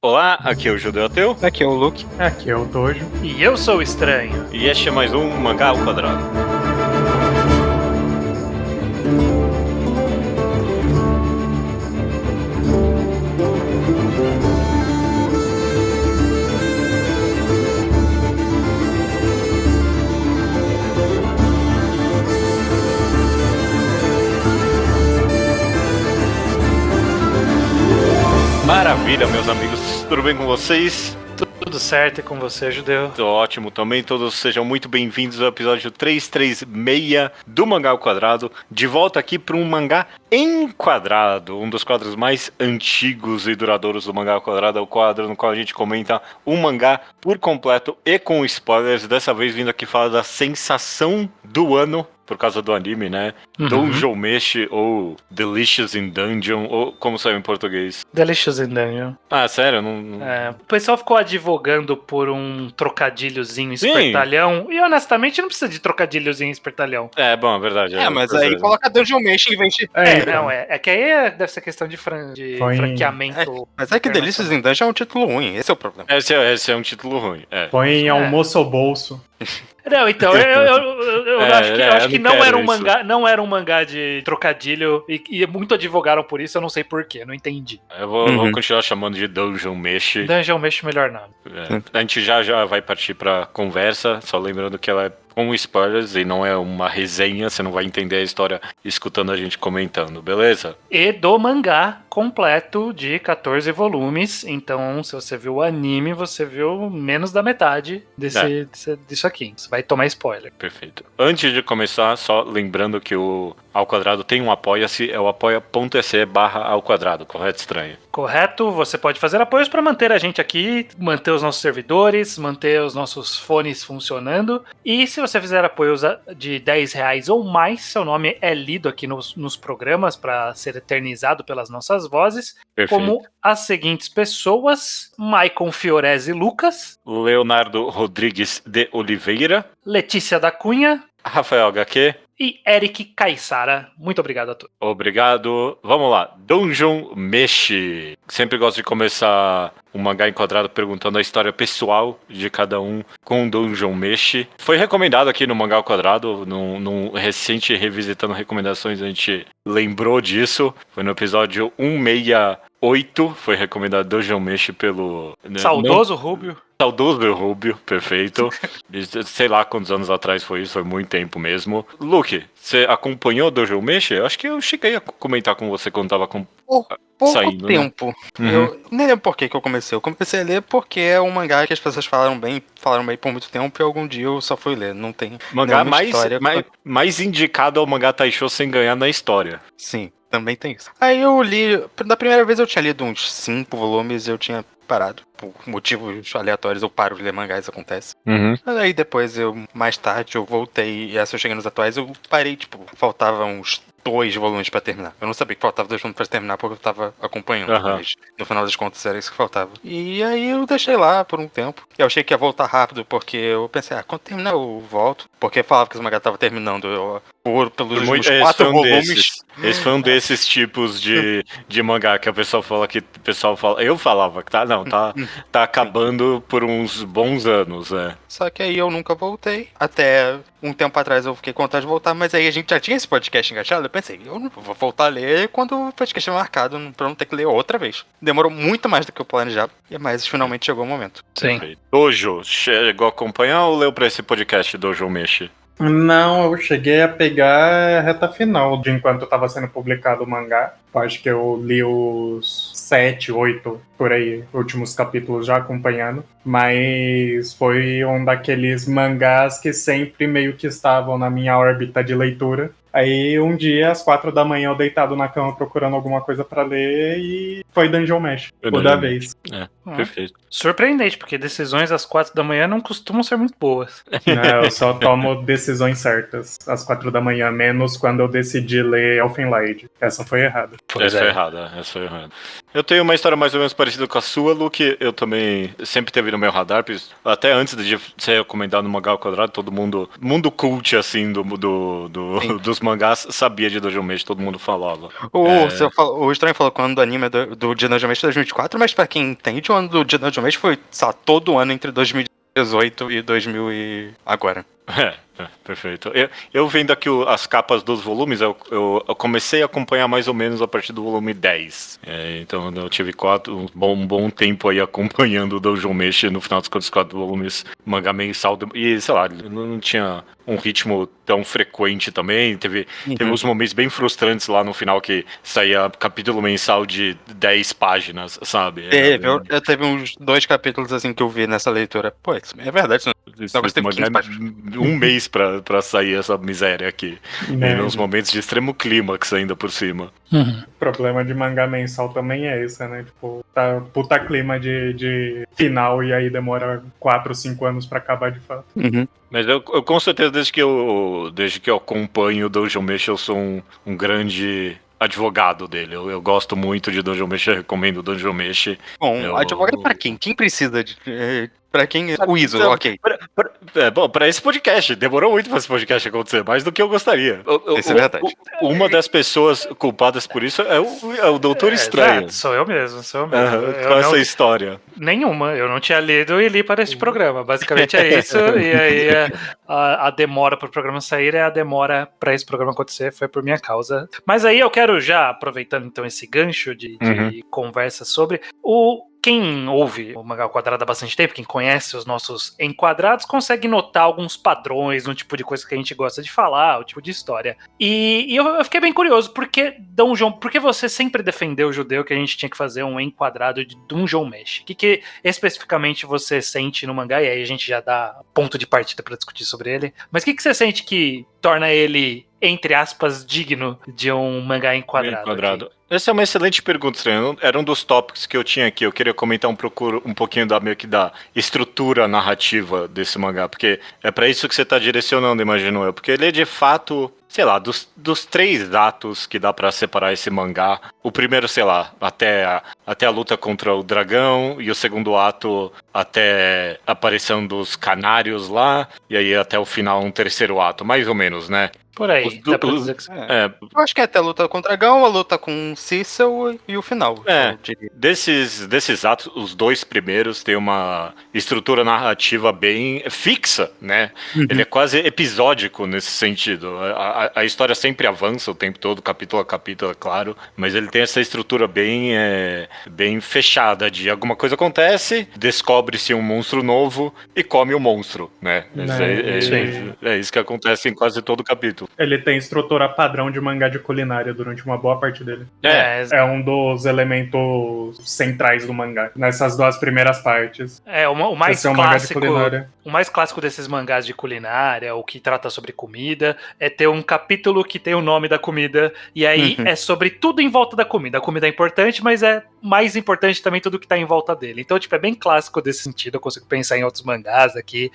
Olá, aqui é o Judeu Ateu. Aqui é o Luke. Aqui é o Dojo. E eu sou o Estranho. E este é mais um Mangá ao Quadrado. Maravilha, meus amigos. Tudo bem com vocês? Tudo certo e com você, Judeu? Tô ótimo também. Todos sejam muito bem-vindos ao episódio 336 do Mangá ao Quadrado. De volta aqui para um mangá enquadrado, um dos quadros mais antigos e duradouros do Mangá ao Quadrado. É o quadro no qual a gente comenta um mangá por completo e com spoilers. Dessa vez vindo aqui falar da sensação do ano, por causa do anime, né? Doujou Meshi ou Delicious in Dungeon, ou como saiu em português. Delicious in Dungeon. Ah, sério? Não... O pessoal ficou advogando por um trocadilhozinho espertalhão. E honestamente não precisa de trocadilhozinho espertalhão. É, bom, é verdade. Mas aí coloca Dungeon Mesh em vez de... É que aí deve ser questão de franqueamento. Mas é que Delicious in Dungeon é um título ruim, esse é o problema. Esse é um título ruim. Põe em almoço ou bolso. Não, então, eu acho que não era um isso. mangá, não era um mangá de trocadilho e muito advogaram por isso, eu não sei porquê, não entendi. Eu vou continuar chamando de Dungeon Meshi. Dungeon Mesh melhor não. A gente já vai partir pra conversa, só lembrando que ela é com spoilers e não é uma resenha, você não vai entender a história escutando a gente comentando, beleza? E do mangá completo de 14 volumes, então se você viu o anime, você viu menos da metade disso aqui, você vai tomar spoiler. Perfeito. Antes de começar, só lembrando que o Ao Quadrado tem um apoia-se, é o apoia.se/ao-quadrado, correto, Estranho? Correto, você pode fazer apoios para manter a gente aqui, manter os nossos servidores, manter os nossos fones funcionando. E se você fizer apoios de R$10 ou mais, seu nome é lido aqui nos programas para ser eternizado pelas nossas vozes. Perfeito. Como as seguintes pessoas: Maicon Fiorese Lucas, Leonardo Rodrigues de Oliveira, Letícia da Cunha Rafael HQ e Eric Caissara. Muito obrigado a todos. Obrigado. Vamos lá. Doujou Meshi. Sempre gosto de começar um mangá enquadrado perguntando a história pessoal de cada um com Doujou Meshi. Foi recomendado aqui no Mangá ao Quadrado, num recente Revisitando Recomendações, a gente lembrou disso. Foi no episódio 168, foi recomendado Doujou Meshi pelo... Saudoso Rubio. Saudoso Rubio, perfeito. Sei lá quantos anos atrás foi isso, foi muito tempo mesmo. Luke, você acompanhou Doujou Meshi? Eu acho que eu cheguei a comentar com você quando tava Pouco saindo, tempo. Né? Eu nem lembro por que eu comecei. Eu comecei a ler porque é um mangá que as pessoas falaram bem por muito tempo e algum dia eu só fui ler. Não tem mangá história. mais indicado ao mangá Taisho sem ganhar na história. Sim, também tem isso. Aí eu li... Da primeira vez eu tinha lido uns 5 volumes e eu tinha parado. Por motivos aleatórios eu paro de ler mangá, isso acontece. Aí depois mais tarde eu voltei e essa eu cheguei nos atuais, eu parei, faltava uns 2 volumes pra terminar. Eu não sabia que faltava 2 volumes pra terminar porque eu tava acompanhando, mas no final das contas era isso que faltava. E aí eu deixei lá por um tempo. Eu achei que ia voltar rápido porque eu pensei, quando terminar eu volto. Porque falava que os mangá tava terminando pelos últimos 4 volumes. Esse foi um desses tipos de mangá que a pessoa fala que o pessoal fala. Eu falava que tá acabando por uns bons anos, né? Só que aí eu nunca voltei. Até um tempo atrás eu fiquei com vontade de voltar, mas aí a gente já tinha esse podcast engaixado. Eu pensei, eu não vou voltar a ler quando o podcast é marcado, pra não ter que ler outra vez. Demorou muito mais do que eu planejava, mas finalmente chegou o momento. Sim. Dojo, chegou a acompanhar ou leu pra esse podcast Doujou Meshi? Não, eu cheguei a pegar a reta final de enquanto estava sendo publicado o mangá. Eu acho que eu li os 7, 8, por aí, últimos capítulos já acompanhando. Mas foi um daqueles mangás que sempre meio que estavam na minha órbita de leitura. Aí um dia, às 4 da manhã, eu deitado na cama procurando alguma coisa pra ler e foi Dungeon Mesh, o da vez. Perfeito. Surpreendente, porque decisões às 4 da manhã não costumam ser muito boas. Eu só tomo decisões certas às 4 da manhã, menos quando eu decidi ler Elfenlied. Essa foi errada. Essa foi errada. Eu tenho uma história mais ou menos parecida com a sua, Luke. Eu também sempre teve no meu radar, até antes de ser recomendado no Mangá ao Quadrado, todo mundo cult, assim, dos dos mangás sabia de Dungeon Meshi, todo mundo falava. O Estranho falou que o ano do anime é do Dungeon Meshi 2004, mas pra quem entende, o ano do Dungeon Meshi foi, todo ano entre 2018 e 2000 e agora. Perfeito. Eu vendo aqui as capas dos volumes, eu comecei a acompanhar mais ou menos a partir do volume 10. Então eu tive um bom tempo aí acompanhando o Dungeon Meshi no final dos 4 volumes, mangá mensal. E sei lá, não tinha um ritmo tão frequente também. Teve uns momentos bem frustrantes lá no final que saía capítulo mensal de 10 páginas, sabe? Eu teve uns 2 capítulos assim que eu vi nessa leitura. Pô, isso é verdade. Um mês pra sair essa miséria aqui. E nos momentos de extremo clímax ainda por cima. O problema de mangá mensal também é esse, né? Tipo, tá puta clima de final e aí demora 4 ou 5 anos pra acabar de fato. Mas eu com certeza, desde que eu acompanho o Dungeon Meshi, eu sou um grande advogado dele. Eu gosto muito de Dungeon Meshi, eu recomendo o Dungeon Meshi. Bom, advogado pra quem? Quem precisa de... Pra quem... O ISO, ok. Bom, pra esse podcast. Demorou muito pra esse podcast acontecer, mais do que eu gostaria. Isso é verdade. Uma das pessoas culpadas por isso é o Doutor Estranho. Exato, sou eu mesmo. Com essa história. Nenhuma, eu não tinha lido e li para este programa. Basicamente é isso. E aí a demora para o programa sair é a demora para esse programa acontecer. Foi por minha causa. Mas aí eu quero já, aproveitando então esse gancho de conversa sobre quem ouve o Mangá ao Quadrado há bastante tempo, quem conhece os nossos enquadrados, consegue notar alguns padrões no tipo de coisa que a gente gosta de falar, o tipo de história. E eu fiquei bem curioso, por que você sempre defendeu o judeu que a gente tinha que fazer um enquadrado de Dungeon Meshi? O que especificamente você sente no mangá? E aí a gente já dá ponto de partida para discutir sobre ele. Mas o que você sente que torna ele, entre aspas, digno de um mangá enquadrado? Essa é uma excelente pergunta, Estranho. Era um dos tópicos que eu tinha aqui. Eu queria comentar um pouquinho da estrutura narrativa desse mangá, porque é pra isso que você tá direcionando, imagino eu. Porque ele é de fato, sei lá, dos 3 atos que dá pra separar esse mangá. O primeiro, sei lá, até a luta contra o dragão, e o segundo ato até a aparição dos canários lá, e aí até o final um terceiro ato, mais ou menos, né? Por aí, dá pra dizer que eu acho que é até a luta contra o dragão, a luta com o Cecil e o final. Desses atos, os 2 primeiros têm uma estrutura narrativa bem fixa, né? Ele é quase episódico nesse sentido. A história sempre avança o tempo todo, capítulo a capítulo, é claro, mas ele tem essa estrutura bem fechada de alguma coisa acontece, descobre-se um monstro novo e come o monstro, né? É isso que acontece em quase todo capítulo. Ele tem estrutura padrão de mangá de culinária durante uma boa parte dele. É um dos elementos centrais do mangá, nessas 2 primeiras partes. O mais clássico desses mangás de culinária, o que trata sobre comida, é ter um capítulo que tem o nome da comida, e aí é sobre tudo em volta da comida. A comida é importante, mas é mais importante também tudo que tá em volta dele. Então, é bem clássico desse sentido. Eu consigo pensar em outros mangás aqui.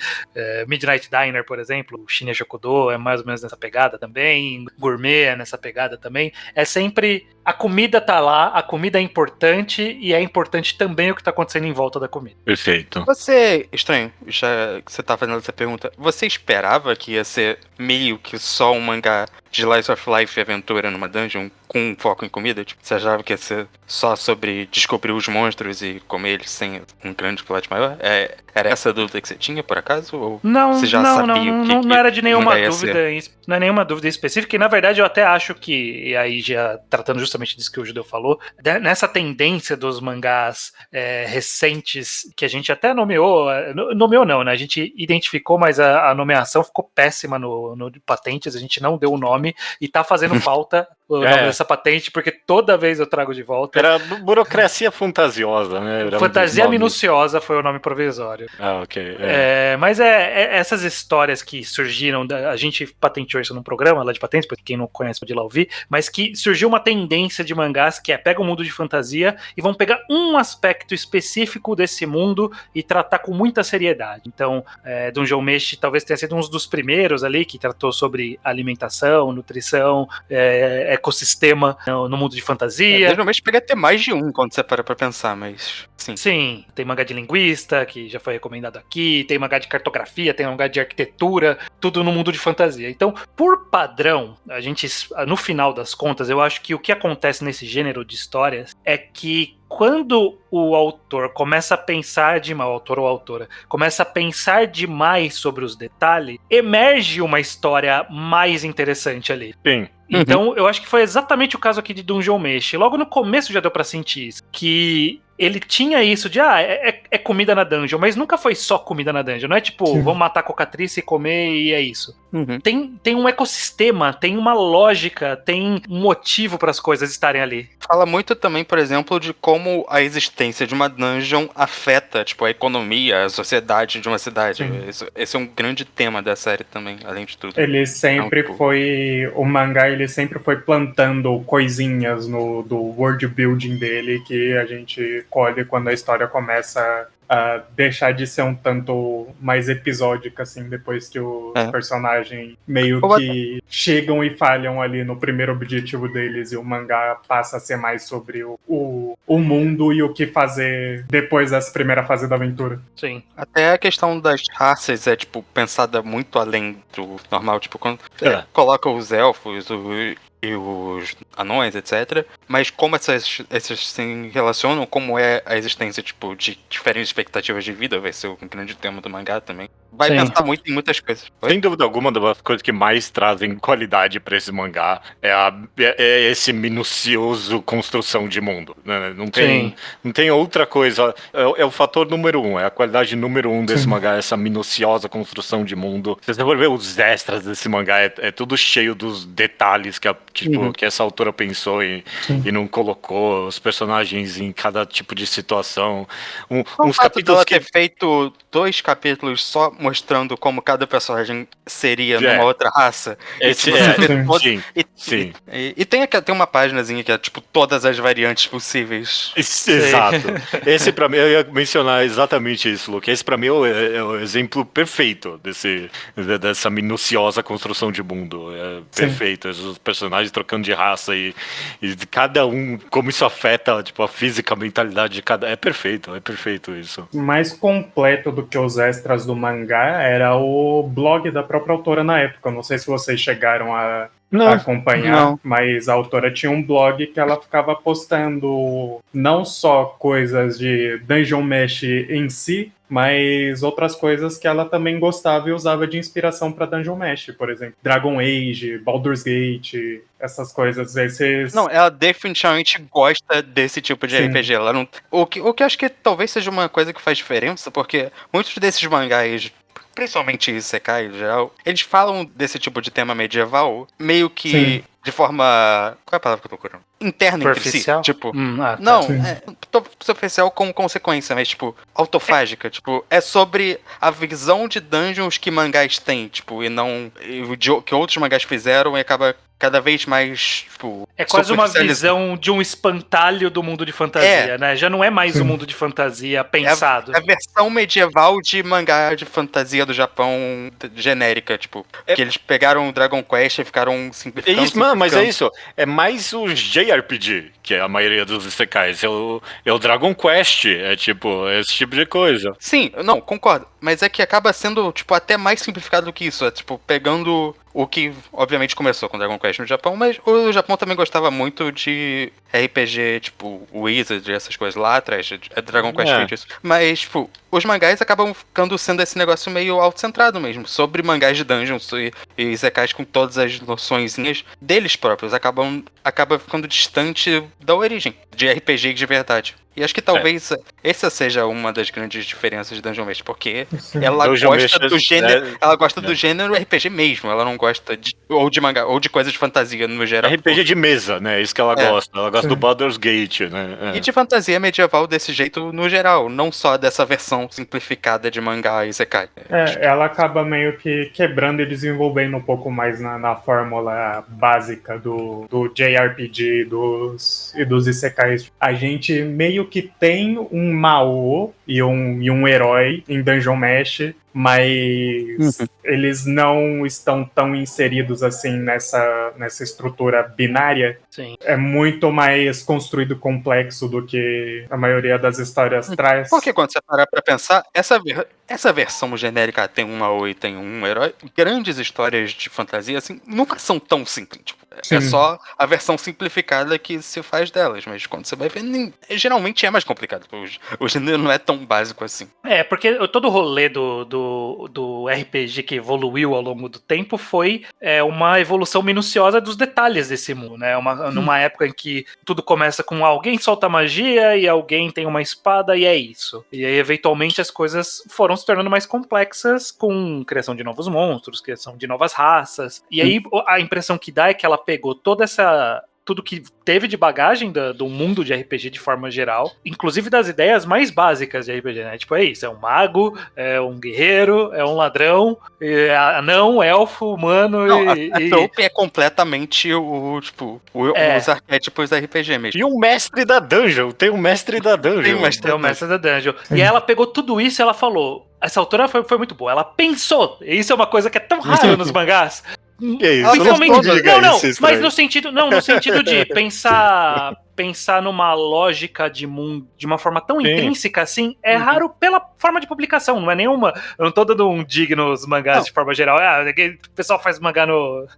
Midnight Diner, por exemplo, o Shinya Shokudo é mais ou menos nessa pegada também, Gourmet é nessa pegada também. É sempre a comida tá lá, a comida é importante e é importante também o que tá acontecendo em volta da comida. Perfeito. Você, Estranho, já que você tá fazendo essa pergunta, você esperava que ia ser meio que só um mangá de Slice of Life e aventura numa dungeon com foco em comida? Tipo, você achava que ia ser só sobre descobrir os monstros e comer eles sem um grande plot maior? Era essa a dúvida que você tinha, por acaso? Ou você já sabia o que não era de nenhuma dúvida, não é nenhuma dúvida específica, e na verdade eu até acho que, e aí já tratando justamente disso que o Judeu falou, nessa tendência dos mangás recentes, que a gente até nomeou não, né? A gente identificou, mas a nomeação ficou péssima no Patentes, a gente não deu o nome, e tá fazendo falta o nome dessa patente, porque toda vez eu trago de volta. Era burocracia fantasiosa, né? Fantasia minuciosa foi o nome provisório. Ok. Mas essas histórias que surgiram, a gente patenteou isso num programa lá de patentes, porque quem não conhece pode ir lá ouvir, mas que surgiu uma tendência de mangás que pega um mundo de fantasia e vão pegar um aspecto específico desse mundo e tratar com muita seriedade. Então, Dungeon Meshi talvez tenha sido um dos primeiros ali que tratou sobre alimentação, nutrição, ecossistema no mundo de fantasia. Geralmente pega até mais de um quando você para pra pensar, mas sim. Sim, tem mangá de linguista, que já foi recomendado aqui, tem mangá de cartografia, tem mangá de arquitetura, tudo no mundo de fantasia. Então, por padrão, a gente, no final das contas, eu acho que o que acontece nesse gênero de histórias é que quando o autor começa a pensar demais, o autor ou a autora, começa a pensar demais sobre os detalhes, emerge uma história mais interessante ali. Sim. Então, eu acho que foi exatamente o caso aqui de Dungeon Meshi. Logo no começo já deu pra sentir isso, que ele tinha isso de, é comida na dungeon, mas nunca foi só comida na dungeon. Não é tipo, vamos matar a cocatriz e comer e é isso. Uhum. Tem um ecossistema, tem uma lógica, tem um motivo para as coisas estarem ali. Fala muito também, por exemplo, de como a existência de uma dungeon afeta, tipo, a economia, a sociedade de uma cidade. Esse é um grande tema da série também, além de tudo. Ele sempre foi... O mangá, ele sempre foi plantando coisinhas do world building dele que a gente colhe quando a história começa a deixar de ser um tanto mais episódica, assim, depois que os personagens meio que chegam e falham ali no primeiro objetivo deles e o mangá passa a ser mais sobre o mundo e o que fazer depois dessa primeira fase da aventura. Sim. Até a questão das raças é, tipo, pensada muito além do normal, tipo, quando coloca os elfos, e os anões, etc. Mas como essas se relacionam, como é a existência, tipo, de diferentes expectativas de vida, vai ser um grande tema do mangá também. Vai pensar muito em muitas coisas. Sem dúvida alguma, uma das coisas que mais trazem qualidade pra esse mangá é esse minucioso construção de mundo. Né? Não tem outra coisa. É o fator número 1, é a qualidade número 1 desse mangá, essa minuciosa construção de mundo. Se você for ver os extras desse mangá, é tudo cheio dos detalhes que essa autora pensou e não colocou os personagens em cada tipo de situação. Uns capítulos ter feito 2 capítulos só mostrando como cada personagem seria numa outra raça. E tem uma páginazinha que é tipo todas as variantes possíveis. Exato. Esse pra mim, eu ia mencionar exatamente isso, Luke. Esse pra mim é o exemplo perfeito dessa minuciosa construção de mundo. É perfeito. Os personagens trocando de raça e cada um, como isso afeta tipo, a física, a mentalidade de cada... É perfeito isso. Mais completo do que os extras do mangá era o blog da própria autora na época. Não sei se vocês chegaram a acompanhar, mas a autora tinha um blog que ela ficava postando não só coisas de Dungeon Meshi em si, mas outras coisas que ela também gostava e usava de inspiração para Dungeon Meshi, por exemplo. Dragon Age, Baldur's Gate, essas coisas. Não, ela definitivamente gosta desse tipo de RPG. Ela não... o que eu acho que talvez seja uma coisa que faz diferença, porque muitos desses mangás, principalmente Isekai em geral, eles falam desse tipo de tema medieval meio que de forma... Qual é a palavra que eu tô procurando? Interna entre si. Tipo, não, superficial como consequência, mas tipo, autofágica. Tipo, é sobre a visão de dungeons que mangás têm, tipo, e não que outros mangás fizeram e acaba cada vez mais, tipo... É quase uma visão de um espantalho do mundo de fantasia, né? Já não é mais um mundo de fantasia pensado. É a versão medieval de mangá de fantasia do Japão genérica, tipo. Que eles pegaram o Dragon Quest e ficaram simplificando. Mas é isso. É mais o JRPG, que é a maioria dos isekais. É o Dragon Quest, é tipo, esse tipo de coisa. Sim, não, concordo. Mas é que acaba sendo, tipo, até mais simplificado do que isso. É, tipo, pegando o que, obviamente, começou com Dragon Quest no Japão, mas o Japão também gostava muito de RPG, tipo, Wizard, essas coisas lá atrás. Dragon Quest fez isso. Mas, tipo, os mangás acabam ficando sendo esse negócio meio autocentrado mesmo, sobre mangás de dungeons e isekais com todas as noçõezinhas deles próprios. Acaba ficando distante da origem de RPG de verdade. E acho que talvez essa seja uma das grandes diferenças de Dungeon Meshi, porque ela gosta do gênero, ela gosta do gênero RPG mesmo, ela não gosta ou de mangá, ou de coisas de fantasia no geral. RPG de mesa, né? Isso que ela gosta. Ela gosta do Baldur's Gate, né? E de fantasia medieval desse jeito no geral, não só dessa versão simplificada de mangá e isekai. Ela acaba meio que quebrando e desenvolvendo um pouco mais na fórmula básica do JRPG e dos isekais. A gente meio que tem um Mao e um herói em Dungeon Mesh, mas eles não estão tão inseridos assim nessa estrutura binária. Sim. É muito mais construído complexo do que a maioria das histórias traz. Porque quando você parar pra pensar, essa versão genérica tem um AOE e tem um herói, grandes histórias de fantasia, assim, nunca são tão simples. Tipo, é só a versão simplificada que se faz delas, mas quando você vai ver, geralmente é mais complicado. O gênero não é tão básico assim. Porque todo o rolê do RPG que evoluiu ao longo do tempo foi uma evolução minuciosa dos detalhes desse mundo, né? Numa época em que tudo começa com alguém solta magia e alguém tem uma espada e é isso. E aí, eventualmente, as coisas foram se tornando mais complexas com criação de novos monstros, criação de novas raças. E aí, a impressão que dá é que ela pegou tudo que teve de bagagem do mundo de RPG de forma geral, inclusive das ideias mais básicas de RPG, né? Tipo, é isso, é um mago, é um guerreiro, é um ladrão, é anão, elfo, humano a trope é completamente os arquétipos da RPG mesmo. E um mestre da dungeon, tem um mestre da dungeon. Tem o mestre da dungeon. E aí ela pegou tudo isso e ela falou, essa autora foi muito boa, ela pensou, e isso é uma coisa que é tão rara nos mangás. Que isso? Mas no sentido de pensar numa lógica de mundo de uma forma tão intrínseca assim, é raro pela forma de publicação, não é nenhuma. Eu não tô dando um dig nos mangás de forma geral. O pessoal faz mangá no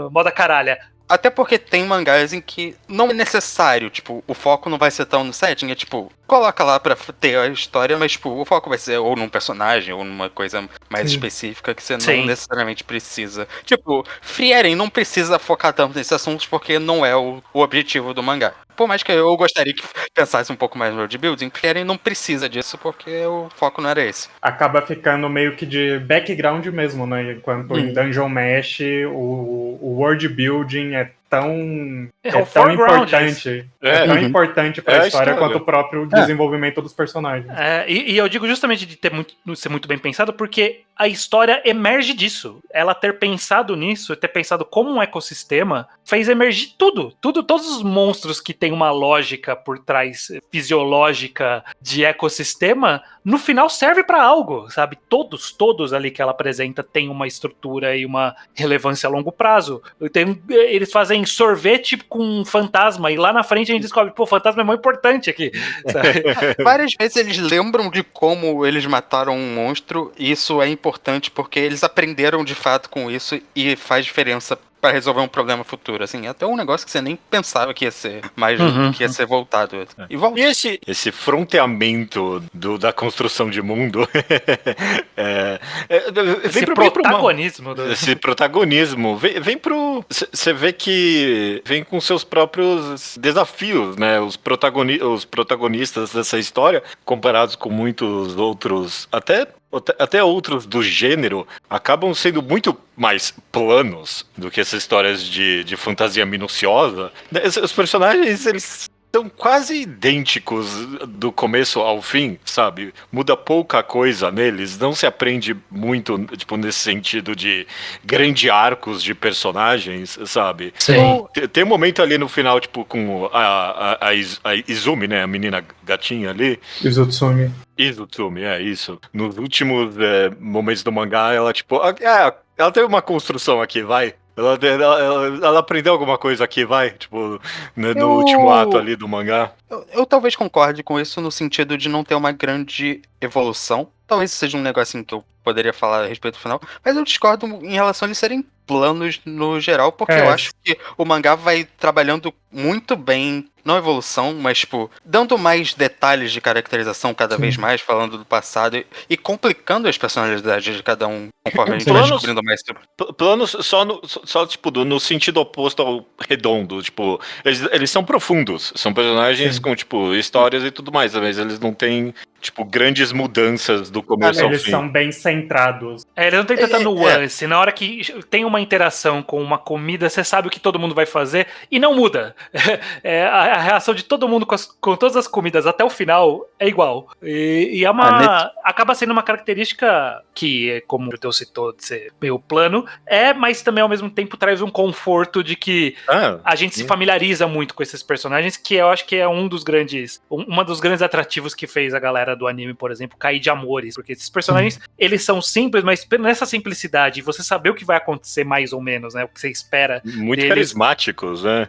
moda caralha. Até porque tem mangás em que não é necessário, tipo, o foco não vai ser tão no setting, é tipo, coloca lá pra ter a história, mas tipo, o foco vai ser ou num personagem, ou numa coisa mais específica que você não necessariamente precisa. Tipo, Frieren não precisa focar tanto nesses assuntos porque não é o objetivo do mangá. Por mais que eu gostaria que pensasse um pouco mais no world building, Frieren não precisa disso porque o foco não era esse. Acaba ficando meio que de background mesmo, né? Enquanto em Dungeon Mesh o world building é tão importante. É tão importante pra história quanto o próprio desenvolvimento dos personagens. E eu digo justamente de ser muito bem pensado, porque a história emerge disso. Ela ter pensado nisso, ter pensado como um ecossistema, fez emergir tudo. Todos os monstros que tem uma lógica por trás fisiológica de ecossistema, no final serve pra algo, sabe? Todos ali que ela apresenta tem uma estrutura e uma relevância a longo prazo. Eles fazem sorvete com um fantasma e lá na frente a gente descobre, pô, o fantasma é muito importante aqui. Sabe? Várias vezes eles lembram de como eles mataram um monstro e isso é importante porque eles aprenderam de fato com isso e faz diferença pra resolver um problema futuro, assim, até um negócio que você nem pensava que ia ser, mas que ia ser voltado. E esse fronteamento da construção de mundo, esse protagonismo. Esse protagonismo, vem pro... Você vê que vem com seus próprios desafios, né? Os protagonistas dessa história, comparados com muitos outros, até outros do gênero, acabam sendo muito mais planos do que essas histórias de fantasia minuciosa. Os personagens, eles são quase idênticos do começo ao fim, sabe? Muda pouca coisa neles, não se aprende muito, tipo, nesse sentido de grandes arcos de personagens, sabe? Sim. Tem um momento ali no final, tipo, com a Izumi, né? A menina gatinha ali. Izutsumi, É isso. Nos últimos momentos do mangá, ela, tipo, ela teve uma construção aqui, vai. Ela aprendeu alguma coisa aqui, vai? Tipo, no último ato ali do mangá. Eu talvez concorde com isso no sentido de não ter uma grande evolução. Talvez seja um negocinho que eu poderia falar a respeito do final, mas eu discordo em relação a eles serem planos no geral, porque eu acho que o mangá vai trabalhando muito bem, não evolução, mas tipo, dando mais detalhes de caracterização cada vez mais, falando do passado e complicando as personalidades de cada um, conforme a gente vai descobrindo mais. Planos só tipo, no sentido oposto ao redondo, tipo, eles são profundos, são personagens com, tipo, histórias e tudo mais, mas eles não têm, tipo, grandes mudanças do começo ao fim. Eles são bem centrados. Eles não tem tanta nuance. Na hora que tem uma interação com uma comida, você sabe o que todo mundo vai fazer e não muda. a reação de todo mundo com todas as comidas até o final é igual. E é acaba sendo uma característica que, como o Teu citou, de ser meio plano, mas também ao mesmo tempo traz um conforto de que a gente se familiariza muito com esses personagens, que eu acho que é uma dos grandes atrativos que fez a galera do anime, por exemplo, cair de amores, porque esses personagens, eles são simples, mas nessa simplicidade, você saber o que vai acontecer mais ou menos, né, o que você espera muito deles. Carismáticos, né?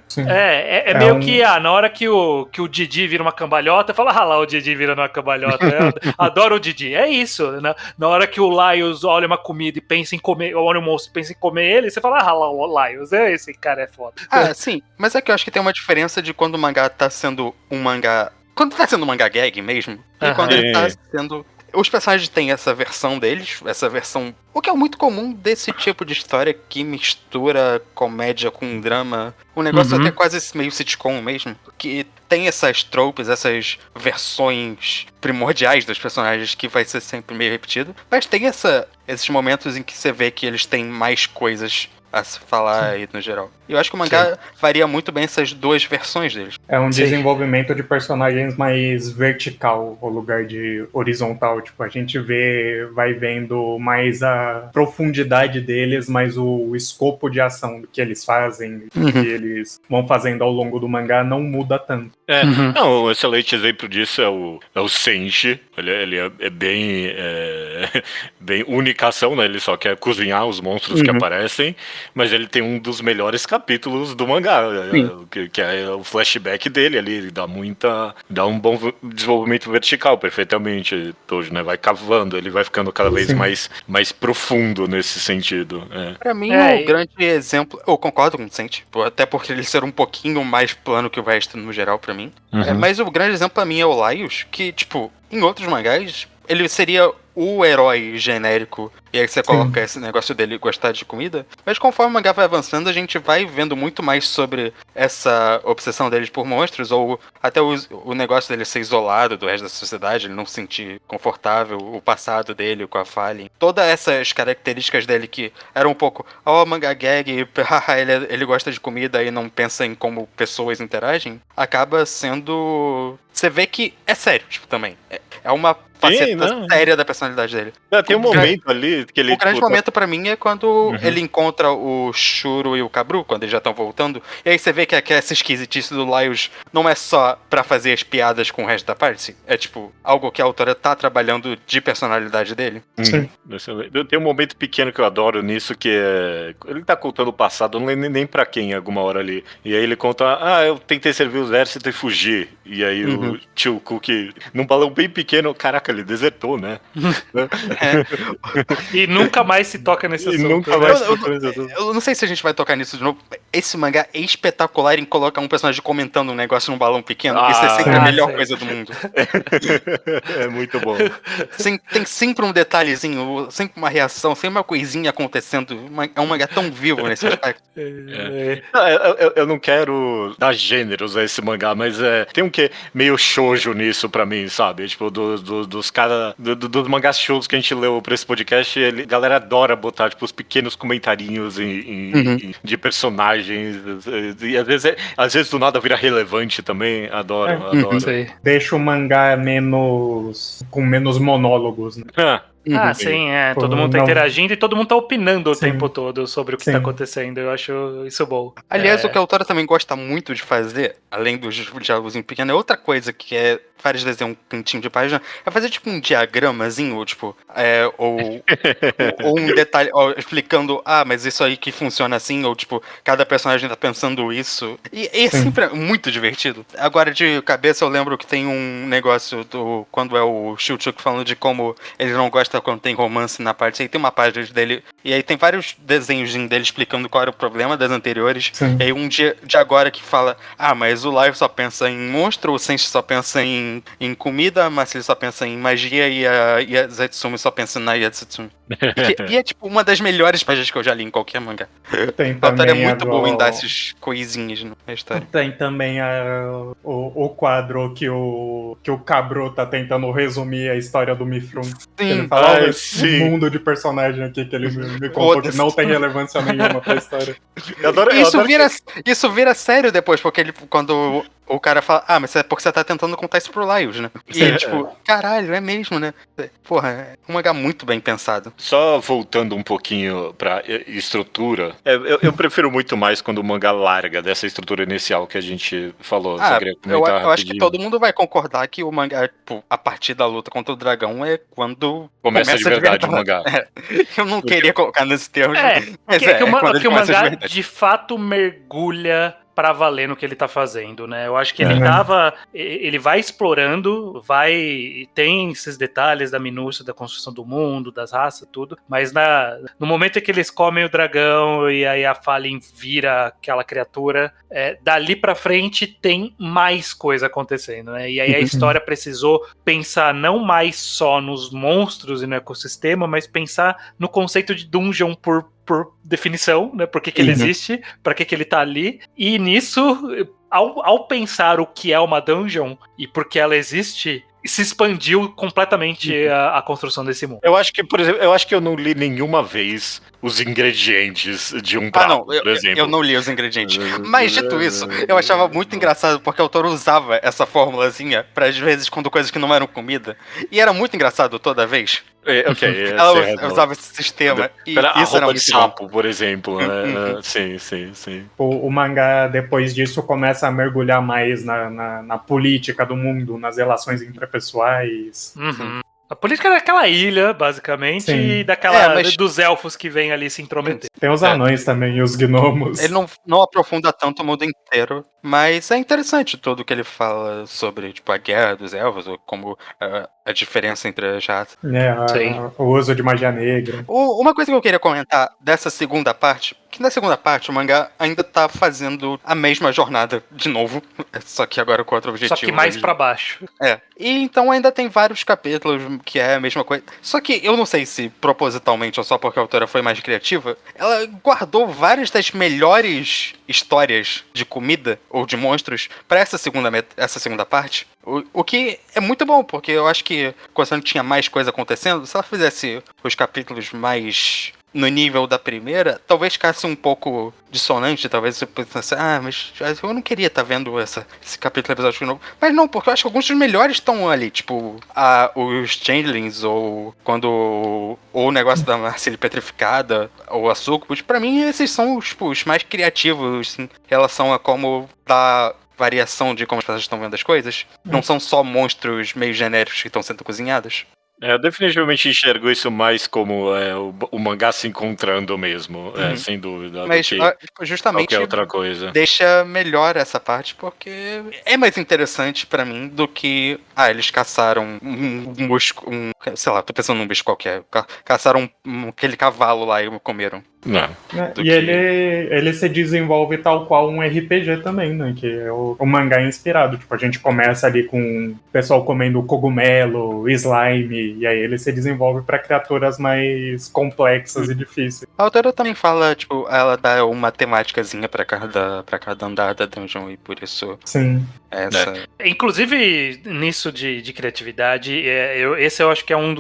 Meio que, na hora que o Didi vira uma cambalhota, fala, lá o Didi virando uma cambalhota, adoro o Didi, é isso, né? Na hora que o Laios olha uma comida e pensa em comer, olha o monstro e pensa em comer ele, você fala, lá o Laios, esse cara é foda. Sim, mas é que eu acho que tem uma diferença de quando o mangá tá sendo um mangá... Quando tá sendo um mangá gag mesmo, e quando ele tá sendo... Os personagens têm essa versão deles, o que é muito comum desse tipo de história que mistura comédia com drama. Um negócio até quase meio sitcom mesmo, que tem essas tropes, essas versões primordiais dos personagens que vai ser sempre meio repetido, mas tem esses momentos em que você vê que eles têm mais coisas a se falar aí no geral. Eu acho que o mangá varia muito bem essas duas versões deles. É um desenvolvimento de personagens mais vertical, ao lugar de horizontal. Tipo, a gente vai vendo mais a profundidade deles, mais o escopo de ação do que eles fazem, do que eles vão fazendo ao longo do mangá, não muda tanto. Não, um excelente exemplo disso é o Senshi. Ele é bem unicação, né? Ele só quer cozinhar os monstros que aparecem, mas ele tem um dos melhores capítulos do mangá, que é o flashback dele ali. Ele dá um bom desenvolvimento vertical, perfeitamente, Tojo, né? Vai cavando, ele vai ficando cada vez mais profundo nesse sentido. Pra mim, o grande exemplo... Eu concordo com o Senti, até porque ele ser um pouquinho mais plano que o resto no geral pra mim. Mas o grande exemplo pra mim é o Laios, que, tipo, em outros mangás, ele seria o herói genérico, e aí você coloca esse negócio dele gostar de comida, mas conforme o mangá vai avançando, a gente vai vendo muito mais sobre essa obsessão dele por monstros, ou até o negócio dele ser isolado do resto da sociedade, ele não se sentir confortável, o passado dele com a Fallen. Todas essas características dele que eram um pouco, mangá gag, ele gosta de comida e não pensa em como pessoas interagem, acaba sendo... Você vê que é sério, tipo, também. É uma faceta séria da personalidade dele. Tem um momento ali que ele... O grande momento pra mim é quando ele encontra o Shuro e o Kabru, quando eles já estão voltando. E aí você vê que essa esquisitice do Laios não é só pra fazer as piadas com o resto da parte. É tipo, algo que a autora tá trabalhando de personalidade dele. Tem um momento pequeno que eu adoro nisso, que é... Ele tá contando o passado, eu não lembro nem pra quem, alguma hora ali. E aí ele conta, eu tentei servir o exército e fugir. E aí o tio Cook, num balão bem pequeno, caraca, ele desertou, né? E nunca mais se toca nesse assunto. Nunca mais eu não sei se a gente vai tocar nisso de novo. Esse mangá é espetacular em colocar um personagem comentando um negócio num balão pequeno. Isso é sempre a melhor coisa do mundo. É muito bom. Tem sempre um detalhezinho, sempre uma reação, sempre uma coisinha acontecendo. É um mangá tão vivo nesse aspecto. Eu não quero dar gêneros a esse mangá, mas tem um que meio shoujo nisso pra mim, sabe? Tipo, dos caras, dos mangás shows que a gente leu pra esse podcast, a galera adora botar, tipo, os pequenos comentarinhos de personagens, e às vezes do nada vira relevante também, adoro. Deixa o mangá com menos monólogos, né? Sim, todo mundo tá interagindo e todo mundo tá opinando o tempo todo sobre o que tá acontecendo. Eu acho isso bom. Aliás, o que a autora também gosta muito de fazer, além dos diálogos em pequeno, é outra coisa que vários desenhos, um pintinho de página, é fazer tipo um diagramazinho, ou tipo, ou um detalhe, explicando, mas isso aí que funciona assim, ou tipo, cada personagem tá pensando isso. E é sempre muito divertido. Agora, de cabeça, eu lembro que tem um negócio quando é o Shilchuk falando de como ele não gosta quando tem romance na parte, aí tem uma página dele, e aí tem vários desenhos dele explicando qual era o problema das anteriores, e aí um dia de agora que fala, mas o Live só pensa em monstro, o Senshi só pensa em comida, mas ele só pensa em magia e a Zetsumi só pensa na Yatsutsume. E é tipo uma das melhores páginas que eu já li em qualquer mangá. A autora é muito boa em dar essas coisinhas na história. Tem também o quadro que o Kabru tá tentando resumir a história do Mifrun. Ele fala, esse mundo de personagem aqui que ele viu. Me contou que não tem relevância nenhuma pra história. Isso vira sério depois, porque ele, quando o cara fala, mas é porque você tá tentando contar isso pro Laios, né? E tipo, caralho, é mesmo, né? Porra, é um mangá muito bem pensado. Só voltando um pouquinho pra estrutura, eu prefiro muito mais quando o mangá larga dessa estrutura inicial que a gente falou. Você queria comentar eu acho que todo mundo vai concordar que o mangá, tipo, a partir da luta contra o dragão é quando começa de verdade o mangá. Eu não queria colocar nesse termo. Que o mangá de fato mergulha pra valer no que ele tá fazendo, né? Eu acho que ele vai explorando, tem esses detalhes da minúcia da construção do mundo, das raças, tudo, mas no momento em que eles comem o dragão e aí a Fallen vira aquela criatura, dali pra frente tem mais coisa acontecendo, né? E aí a história precisou pensar não mais só nos monstros e no ecossistema, mas pensar no conceito de dungeon por definição, né? Por que ele existe, pra que ele tá ali. E nisso, ao pensar o que é uma dungeon e por que ela existe, se expandiu completamente a construção desse mundo. Eu acho que, por exemplo, eu não li nenhuma vez os ingredientes de um prato, por exemplo. Eu não li os ingredientes. Mas, dito isso, eu achava muito engraçado porque o autor usava essa formulazinha pra, às vezes, quando coisas que não eram comida. E era muito engraçado toda vez. Ela usava esse sistema. E isso era muito sapo, por exemplo. Né? Sim. O mangá, depois disso, começa a mergulhar mais na política do mundo, nas relações interpessoais. A política é daquela ilha, basicamente, Sim. e dos elfos que vêm ali se intrometer. Tem os anões também, e os gnomos. Ele não aprofunda tanto o mundo inteiro, mas é interessante tudo que ele fala sobre, tipo, a guerra dos elfos, ou como a diferença entre as raças. O uso de magia negra. Uma coisa que eu queria comentar dessa segunda parte, que na segunda parte o mangá ainda tá fazendo a mesma jornada de novo, só que agora com outro objetivo. Só que mais pra baixo. E então ainda tem vários capítulos que é a mesma coisa. Só que eu não sei se propositalmente ou só porque a autora foi mais criativa, ela guardou várias das melhores histórias de comida ou de monstros pra essa segunda parte. O que é muito bom, porque eu acho que quando tinha mais coisa acontecendo, se ela fizesse os capítulos mais no nível da primeira, talvez ficasse um pouco dissonante, talvez você pensasse, mas eu não queria estar vendo esse capítulo episódio de novo. Mas não, porque eu acho que alguns dos melhores estão ali, tipo, os Changelings, ou quando o negócio da Marcelle petrificada, ou a Succubus, pra mim esses são os mais criativos em relação a como dá variação de como as pessoas estão vendo as coisas. Não são só monstros meio genéricos que estão sendo cozinhados. Eu definitivamente enxergo isso mais como o mangá se encontrando mesmo, sem dúvida. Mas justamente outra coisa. Deixa melhor essa parte, porque é mais interessante pra mim do que eles caçaram um busco, sei lá, tô pensando num bicho qualquer. Caçaram aquele cavalo lá e comeram. Não. E ele se desenvolve tal qual um RPG também, né? Que é o mangá inspirado. Tipo, a gente começa ali com o pessoal comendo cogumelo, slime, e aí ele se desenvolve pra criaturas mais complexas e difíceis. A autora também fala, tipo, ela dá uma temáticazinha pra cada andar da dungeon, e por isso... Sim. Inclusive, nisso de criatividade, esse eu acho que é um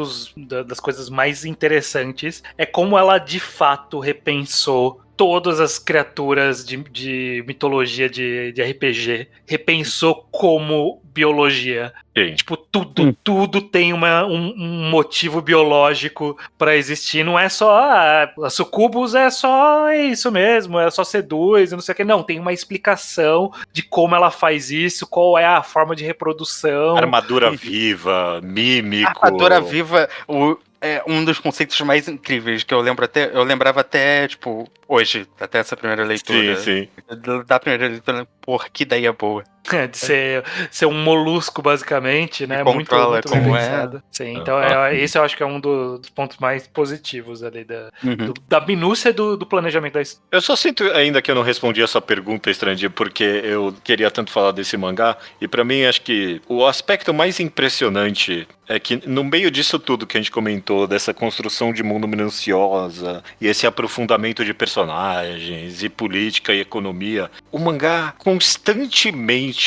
das coisas mais interessantes, é como ela de fato repensou todas as criaturas de mitologia de RPG, repensou como biologia. Sim. Tipo, tudo tem um motivo biológico pra existir. Não é só a Succubus é isso mesmo, é só seduz e não sei o que. Não, tem uma explicação de como ela faz isso, qual é a forma de reprodução. Armadura viva, mímico. Armadura viva, é um dos conceitos mais incríveis que eu lembrava até, tipo, hoje, até essa primeira leitura. Sim. Da primeira leitura, porra, que ideia boa. De ser um molusco, basicamente, né? Muito bem pensado. Sim, então esse eu acho que é um dos pontos mais positivos ali da minúcia do planejamento da história. Eu só sinto ainda que eu não respondi essa pergunta, Estrandia, porque eu queria tanto falar desse mangá, e pra mim acho que o aspecto mais impressionante é que no meio disso tudo que a gente comentou, dessa construção de mundo minuciosa, e esse aprofundamento de personagens, e política e economia, o mangá constantemente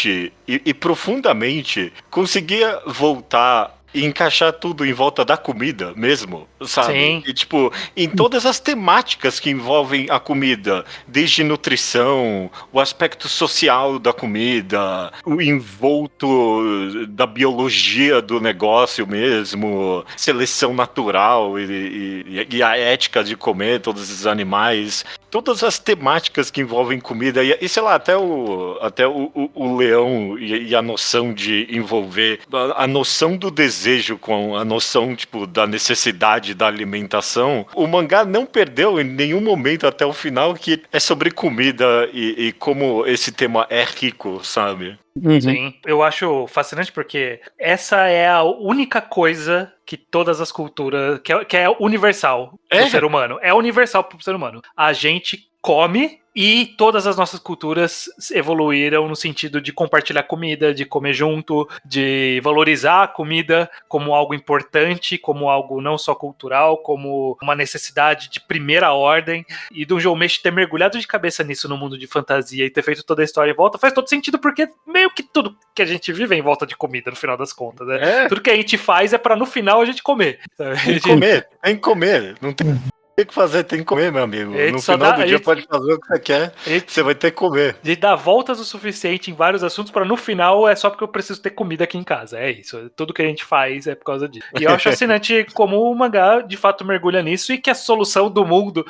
e profundamente conseguia voltar e encaixar tudo em volta da comida mesmo, sabe? Sim. E, tipo, em todas as temáticas que envolvem a comida, desde nutrição, o aspecto social da comida, o envolto da biologia do negócio mesmo, seleção natural e a ética de comer todos esses animais, todas as temáticas que envolvem comida e sei lá, até o leão e a noção de envolver a noção do desejo com a noção, tipo, da necessidade da alimentação. O mangá não perdeu em nenhum momento até o final que é sobre comida e como esse tema é rico, sabe? Sim, eu acho fascinante porque essa é a única coisa que todas as culturas, que é universal pro ser humano. É universal pro ser humano. A gente come e todas as nossas culturas evoluíram no sentido de compartilhar comida, de comer junto, de valorizar a comida como algo importante, como algo não só cultural, como uma necessidade de primeira ordem. E do João Mesh ter mergulhado de cabeça nisso no mundo de fantasia e ter feito toda a história em volta faz todo sentido, porque meio que tudo que a gente vive é em volta de comida, no final das contas, né? Tudo que a gente faz é pra no final a gente comer. Sabe? Tem que comer. Não tem o que fazer, tem que comer, meu amigo. No final do dia pode fazer o que você quer, você vai ter que comer. De dar voltas o suficiente em vários assuntos pra no final é só porque eu preciso ter comida aqui em casa. É isso. Tudo que a gente faz é por causa disso. E eu acho fascinante como o mangá de fato mergulha nisso e que a solução do mundo,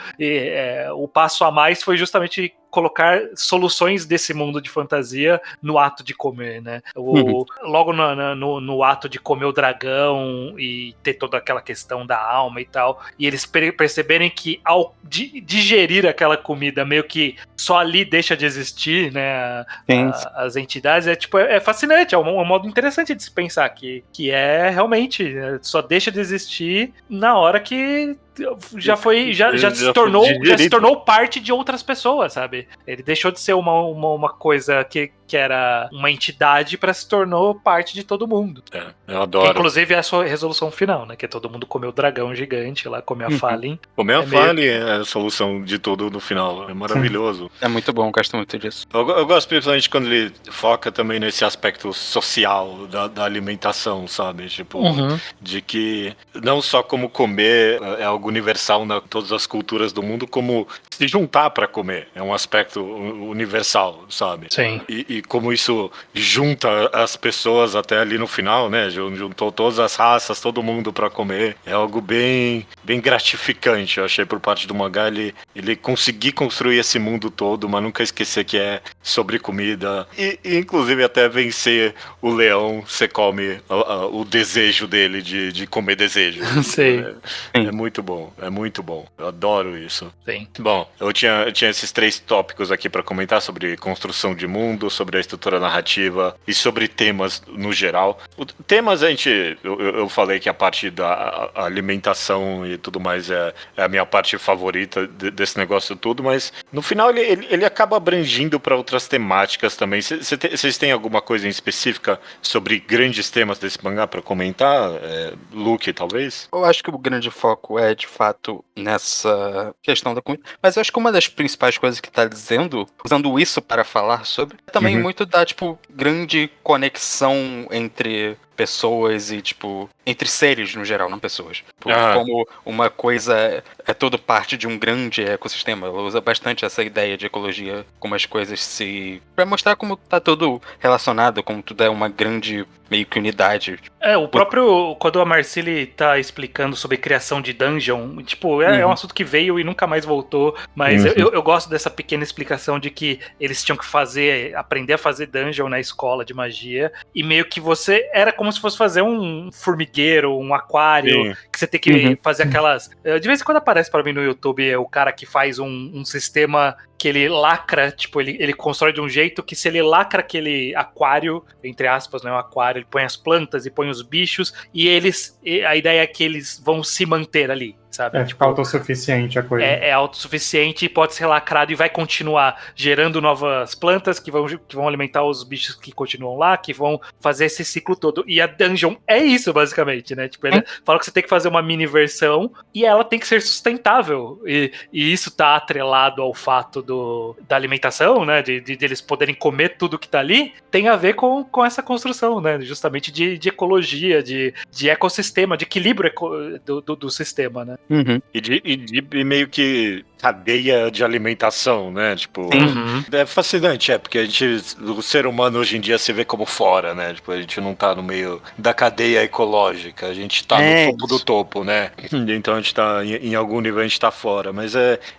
o passo a mais foi justamente colocar soluções desse mundo de fantasia no ato de comer, né? Logo no ato de comer o dragão e ter toda aquela questão da alma e tal, e eles perceberem que ao digerir aquela comida meio que só ali deixa de existir, né? As entidades, é fascinante, é um modo interessante de se pensar que é realmente só deixa de existir na hora que já se tornou parte de outras pessoas, sabe? Ele deixou de ser uma coisa que era uma entidade para se tornou parte de todo mundo. Eu adoro. Que, inclusive é a sua resolução final, né? Que todo mundo comeu o dragão gigante lá, comeu a Fallen. Comer a Fallen é a solução de tudo no final. É maravilhoso. É muito bom, gosto muito disso. Eu gosto principalmente quando ele foca também nesse aspecto social da alimentação, sabe? Tipo, de que não só como comer é algo universal em todas as culturas do mundo, como se juntar para comer. É um aspecto universal, sabe? Sim. E como isso junta as pessoas até ali no final, né? Juntou todas as raças, todo mundo para comer. É algo bem gratificante, eu achei, por parte do mangá. Ele conseguir construir esse mundo todo, mas nunca esquecer que é sobre comida. E inclusive até vencer o leão, você come o desejo dele de comer desejo. Sim. É muito bom, é muito bom. Eu adoro isso. Sim. Bom, eu tinha esses 3 tópicos aqui para comentar sobre construção de mundo, sobre a estrutura narrativa e sobre temas no geral. Temas eu falei que a parte da alimentação e tudo mais é a minha parte favorita desse negócio tudo, mas no final ele acaba abrangindo para outras temáticas também. Vocês têm alguma coisa em específica sobre grandes temas desse mangá para comentar? Luke, talvez? Eu acho que o grande foco é, de fato, nessa questão da comida. Mas eu acho que uma das principais coisas que tá dizendo, usando isso para falar sobre, é também muito da, tipo, grande conexão entre pessoas e, tipo, entre seres no geral, não pessoas. Como uma coisa é toda parte de um grande ecossistema. Ela usa bastante essa ideia de ecologia, como as coisas pra mostrar como tá tudo relacionado, como tudo é uma grande, meio que unidade. O próprio, quando a Marcili tá explicando sobre criação de dungeon, tipo, é um assunto que veio e nunca mais voltou, mas eu gosto dessa pequena explicação de que eles tinham que aprender a fazer dungeon na escola de magia, e meio que era como se fosse fazer um formigueiro, um aquário, que você tem que fazer aquelas... De vez em quando aparece para mim no YouTube o cara que faz um sistema que ele lacra, tipo, ele constrói de um jeito que se ele lacra aquele aquário, entre aspas, né, um aquário, ele põe as plantas e põe os bichos, e a ideia é que eles vão se manter ali, sabe? Tipo, autossuficiente a coisa. É autossuficiente, pode ser lacrado e vai continuar gerando novas plantas que vão alimentar os bichos que continuam lá, que vão fazer esse ciclo todo. E a dungeon é isso, basicamente, né? Tipo, ele fala que você tem que fazer uma mini versão e ela tem que ser sustentável. E isso tá atrelado ao fato da alimentação, né? De eles poderem comer tudo que tá ali, tem a ver com essa construção, né? Justamente de ecologia, de ecossistema, de equilíbrio do sistema, né? Uhum. E de meio que cadeia de alimentação, né? Tipo, é fascinante, porque o ser humano hoje em dia se vê como fora, né? Tipo, a gente não tá no meio da cadeia ecológica, a gente tá no topo do topo, né? Então a gente tá, em algum nível a gente tá fora, mas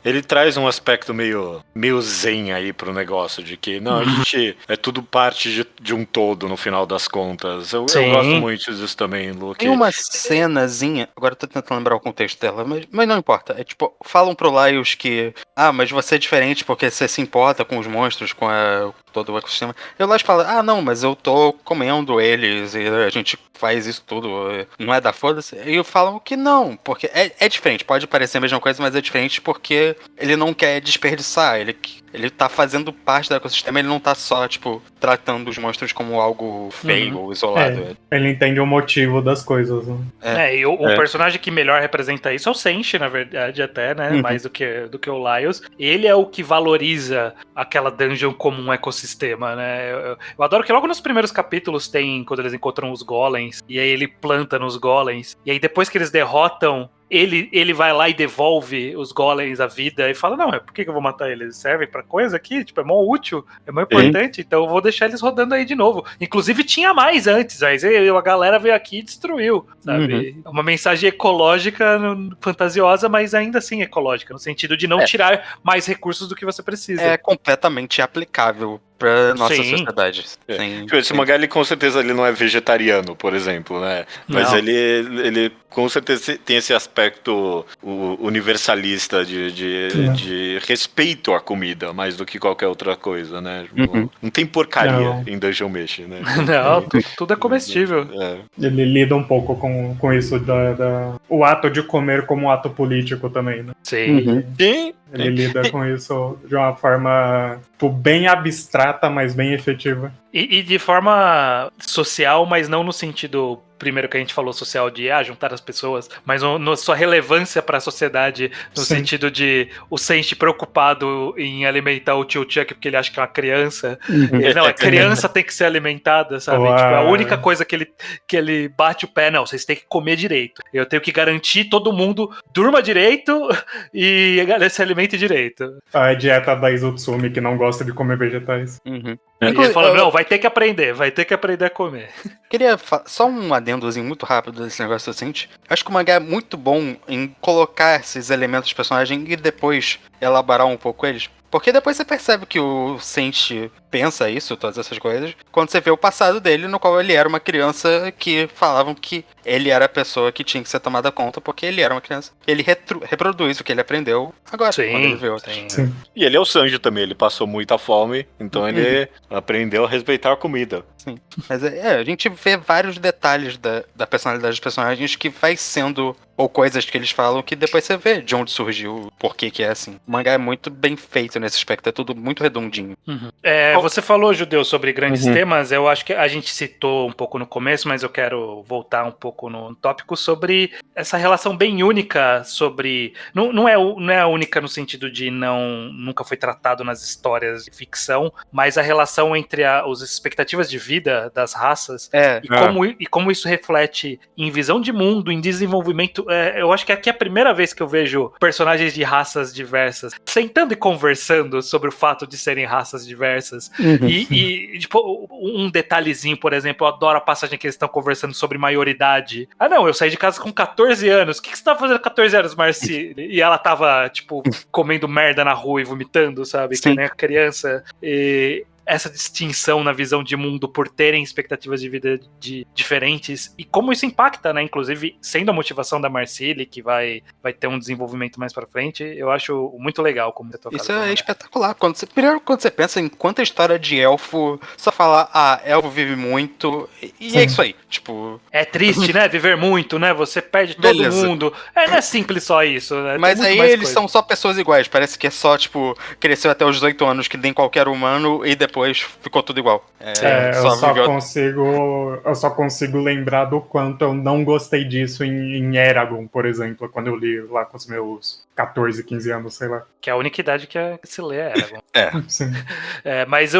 ele traz um aspecto meio zen aí pro negócio, de que, não, a gente é tudo parte de um todo no final das contas. Eu gosto muito disso também, Luke. Tem uma cenazinha, agora eu tô tentando lembrar o contexto dela, mas não importa. É tipo, falam pro Laios que, mas você é diferente porque você se importa com os monstros, com todo o ecossistema. E o Laios fala, não, mas eu tô comendo eles e a gente faz isso tudo, não é da foda-se. E falam que não, porque é diferente, pode parecer a mesma coisa, mas é diferente porque ele não quer desperdiçar, ele tá fazendo parte do ecossistema, ele não tá só, tipo, tratando os monstros como algo feio ou isolado. Ele entende o motivo das coisas, né? E o personagem que melhor representa isso é o Senshi, na verdade, até, né? Mais do que o Laios. Ele é o que valoriza aquela dungeon como um ecossistema, né? Eu adoro que logo nos primeiros capítulos tem, quando eles encontram os golems, e aí ele planta nos golems, e aí depois que eles derrotam, ele vai lá e devolve os golems à vida e fala, não, por que eu vou matar eles? Eles servem pra coisa aqui? Tipo, é mó útil, é mó importante, então eu vou deixar eles rodando aí de novo. Inclusive tinha mais antes, aí a galera veio aqui e destruiu, sabe? Uma mensagem ecológica, fantasiosa, mas ainda assim ecológica, no sentido de não tirar mais recursos do que você precisa. É completamente aplicável pra nossa sociedade. Esse mangá, ele com certeza ele não é vegetariano, por exemplo, né? Mas ele com certeza tem esse aspecto universalista de respeito à comida, mais do que qualquer outra coisa, né? Não tem porcaria em Dungeon Mesh, né? Não, tudo é comestível. Ele lida um pouco com isso o ato de comer como ato político também, né? Sim. Ele lida com isso de uma forma bem abstrata, mas bem efetiva. E de forma social, mas não no sentido, primeiro que a gente falou, social de juntar as pessoas, mas sua relevância para a sociedade, no sentido de o Senshi preocupado em alimentar o tio Chuck porque ele acha que é uma criança. Não, a criança tem que ser alimentada, sabe? Tipo, a única coisa que ele bate o pé, não, vocês têm que comer direito. Eu tenho que garantir todo mundo durma direito e se alimente direito. A dieta da Izutsumi, que não gosta de comer vegetais. E ele falou, não, vai ter que aprender a comer. Queria só um adendozinho muito rápido desse negócio do Senshi. Acho que o mangá é muito bom em colocar esses elementos do personagem e depois elaborar um pouco eles. Porque depois você percebe que o Senshi pensa isso, todas essas coisas, quando você vê o passado dele, no qual ele era uma criança que falavam que ele era a pessoa que tinha que ser tomada conta, porque ele era uma criança. Ele reproduz o que ele aprendeu agora, quando ele vê outros. E ele é o Sanji também, ele passou muita fome, então ele aprendeu a respeitar a comida. Sim. Mas a gente vê vários detalhes da personalidade dos personagens que vai sendo, ou coisas que eles falam, que depois você vê de onde surgiu, por que é assim. O mangá é muito bem feito nesse aspecto, é tudo muito redondinho. Você falou, Judeu, sobre grandes temas, eu acho que a gente citou um pouco no começo, mas eu quero voltar um pouco no tópico sobre essa relação bem única sobre... Não é única no sentido de nunca foi tratado nas histórias de ficção, mas a relação entre as expectativas de vida das raças e como isso reflete em visão de mundo, em desenvolvimento. Eu acho que aqui é a primeira vez que eu vejo personagens de raças diversas sentando e conversando sobre o fato de serem raças diversas. E tipo, um detalhezinho, por exemplo, eu adoro a passagem que eles estão conversando sobre maioridade. Não, eu saí de casa com 14 anos. O que você tava fazendo com 14 anos, Marci? E ela tava, tipo, comendo merda na rua e vomitando, sabe? Que nem a criança. E essa distinção na visão de mundo por terem expectativas de vida diferentes e como isso impacta, né? Inclusive, sendo a motivação da Marcille, que vai ter um desenvolvimento mais pra frente, eu acho muito legal como você toca. Isso é espetacular. Primeiro, quando você pensa em quanta história de elfo, só falar, elfo vive muito, e é isso aí. Tipo... É triste, né? Viver muito, né? Você perde todo mundo. Não é simples só isso, né? Mas aí eles são só pessoas iguais. Parece que é só, tipo, cresceu até os 18 anos, que nem qualquer humano, e depois ficou tudo igual. Eu só consigo lembrar do quanto eu não gostei disso em Eragon, por exemplo, quando eu li lá com os meus 14, 15 anos, sei lá. Que é a única idade que se lê é Eragon. Sim. Mas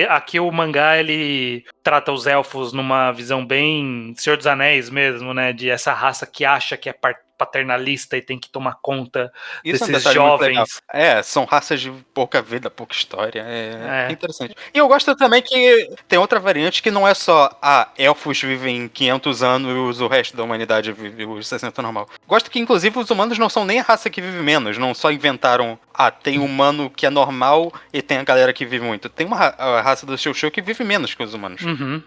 aqui o mangá, ele trata os elfos numa visão bem Senhor dos Anéis mesmo, né? De essa raça que acha que é paternalista e tem que tomar conta Isso é um desses detalhe muito legal. jovens. São raças de pouca vida, pouca história. É interessante. E eu gosto também que tem outra variante que não é só, elfos vivem 500 anos, o resto da humanidade vive os 60 normal. Gosto que, inclusive, os humanos não são nem a raça que vive menos, não só inventaram, tem humano que é normal e tem a galera que vive muito. Tem a raça do Xiu que vive menos que os humanos. Uhum,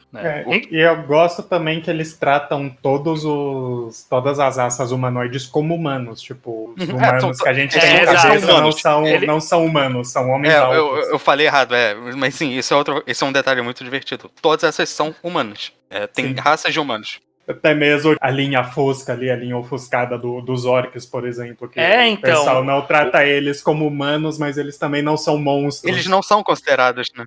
E eu gosto também que eles tratam todas as raças humanoides como humanos, tipo, os humanos que a gente tem na cabeça não são humanos, são homens altos. Eu falei errado, mas sim, esse é um detalhe muito divertido. Todas essas são humanos. Tem raças de humanos. Até mesmo a linha fosca ali, a linha ofuscada dos orcs, por exemplo, que então, o pessoal não trata eles como humanos, mas eles também não são monstros. Eles não são considerados, né?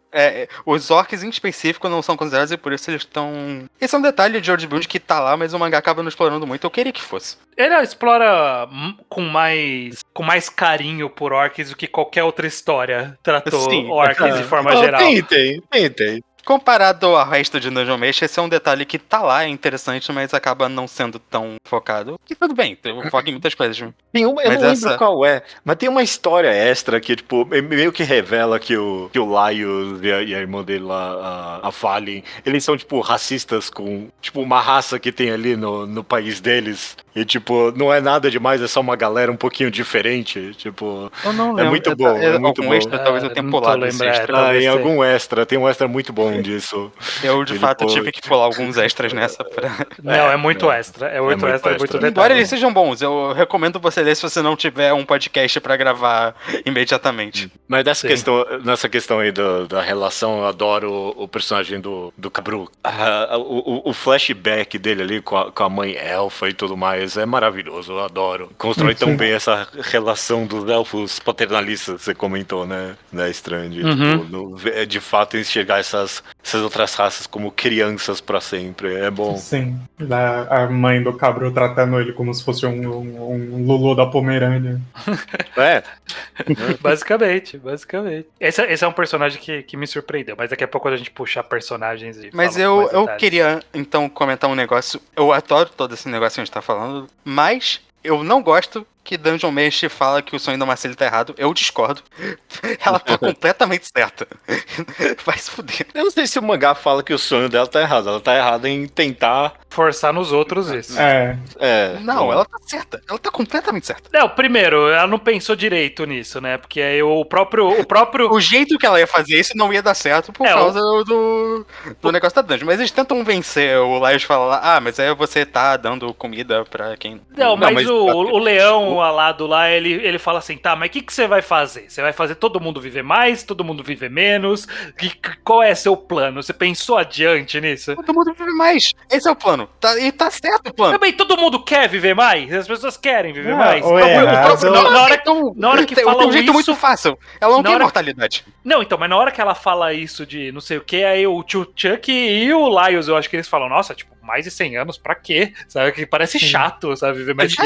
Os orcs em específico não são considerados e por isso eles estão... Esse é um detalhe de George Build que tá lá, mas o mangá acaba não explorando muito. Eu queria que fosse. Ele explora com mais carinho por orcs do que qualquer outra história tratou orcs de forma geral. Tem. Comparado ao resto de Dungeon Mesh, esse é um detalhe que tá lá, é interessante, mas acaba não sendo tão focado. E tudo bem, eu foco em muitas coisas. Tem uma, eu não lembro qual é, mas tem uma história extra que, tipo, meio que revela que o Laios e a irmã dele lá, a Fallen, eles são, tipo, racistas com, tipo, uma raça que tem ali no país deles. E, tipo, não é nada demais, é só uma galera um pouquinho diferente. Tipo, eu não lembro. É muito bom, é muito bom. Extra, talvez eu tenha pulado esse extra. Em algum extra, tem um extra muito bom disso. Eu, de fato, tive que pular alguns extras nessa. Não, é muito extra. É muito extra, muito detalhe. Embora eles sejam bons, eu recomendo você ler se você não tiver um podcast pra gravar imediatamente. Mas nessa questão aí da relação, eu adoro o personagem do Cabru. O flashback dele ali com a mãe elfa e tudo mais é maravilhoso, eu adoro. Constrói tão bem essa relação dos elfos paternalistas, você comentou, né? Da Strand. Tipo, de fato, enxergar essas outras raças como crianças pra sempre. É bom. Sim. A mãe do Cabru tratando ele como se fosse um Lulu da Pomerânia. Basicamente. Esse é um personagem que me surpreendeu, mas daqui a pouco a gente puxar personagens e mas eu queria, então, comentar um negócio. Eu adoro todo esse negócio que a gente tá falando, mas eu não gosto que Dungeon Mesh fala que o sonho da Marcelo tá errado. Eu discordo. Ela tá completamente certa. Vai se fuder. Eu não sei se o mangá fala que o sonho dela tá errado. Ela tá errada em tentar forçar nos outros isso. Não, ela tá certa. Ela tá completamente certa. Não, primeiro, ela não pensou direito nisso, né? Porque aí o próprio... O jeito que ela ia fazer isso não ia dar certo por causa do negócio da dungeon. Mas eles tentam vencer. O Laios fala, mas aí você tá dando comida pra quem... Não, mas o leão alado lá, ele fala assim, tá, mas o que você vai fazer? Você vai fazer todo mundo viver mais, todo mundo viver menos? Qual é seu plano? Você pensou adiante nisso? Todo mundo vive mais. Esse é o plano. E tá certo o plano. Também todo mundo quer viver mais? As pessoas querem viver mais? Na hora que fala tem um jeito isso, muito fácil. Ela não tem imortalidade. Não, então, mas na hora que ela fala isso de não sei o que, aí o Tio Chuck e o Laios, eu acho que eles falam, nossa, tipo, mais de 100 anos, pra quê? Sabe, que parece chato, sabe, viver mais disso.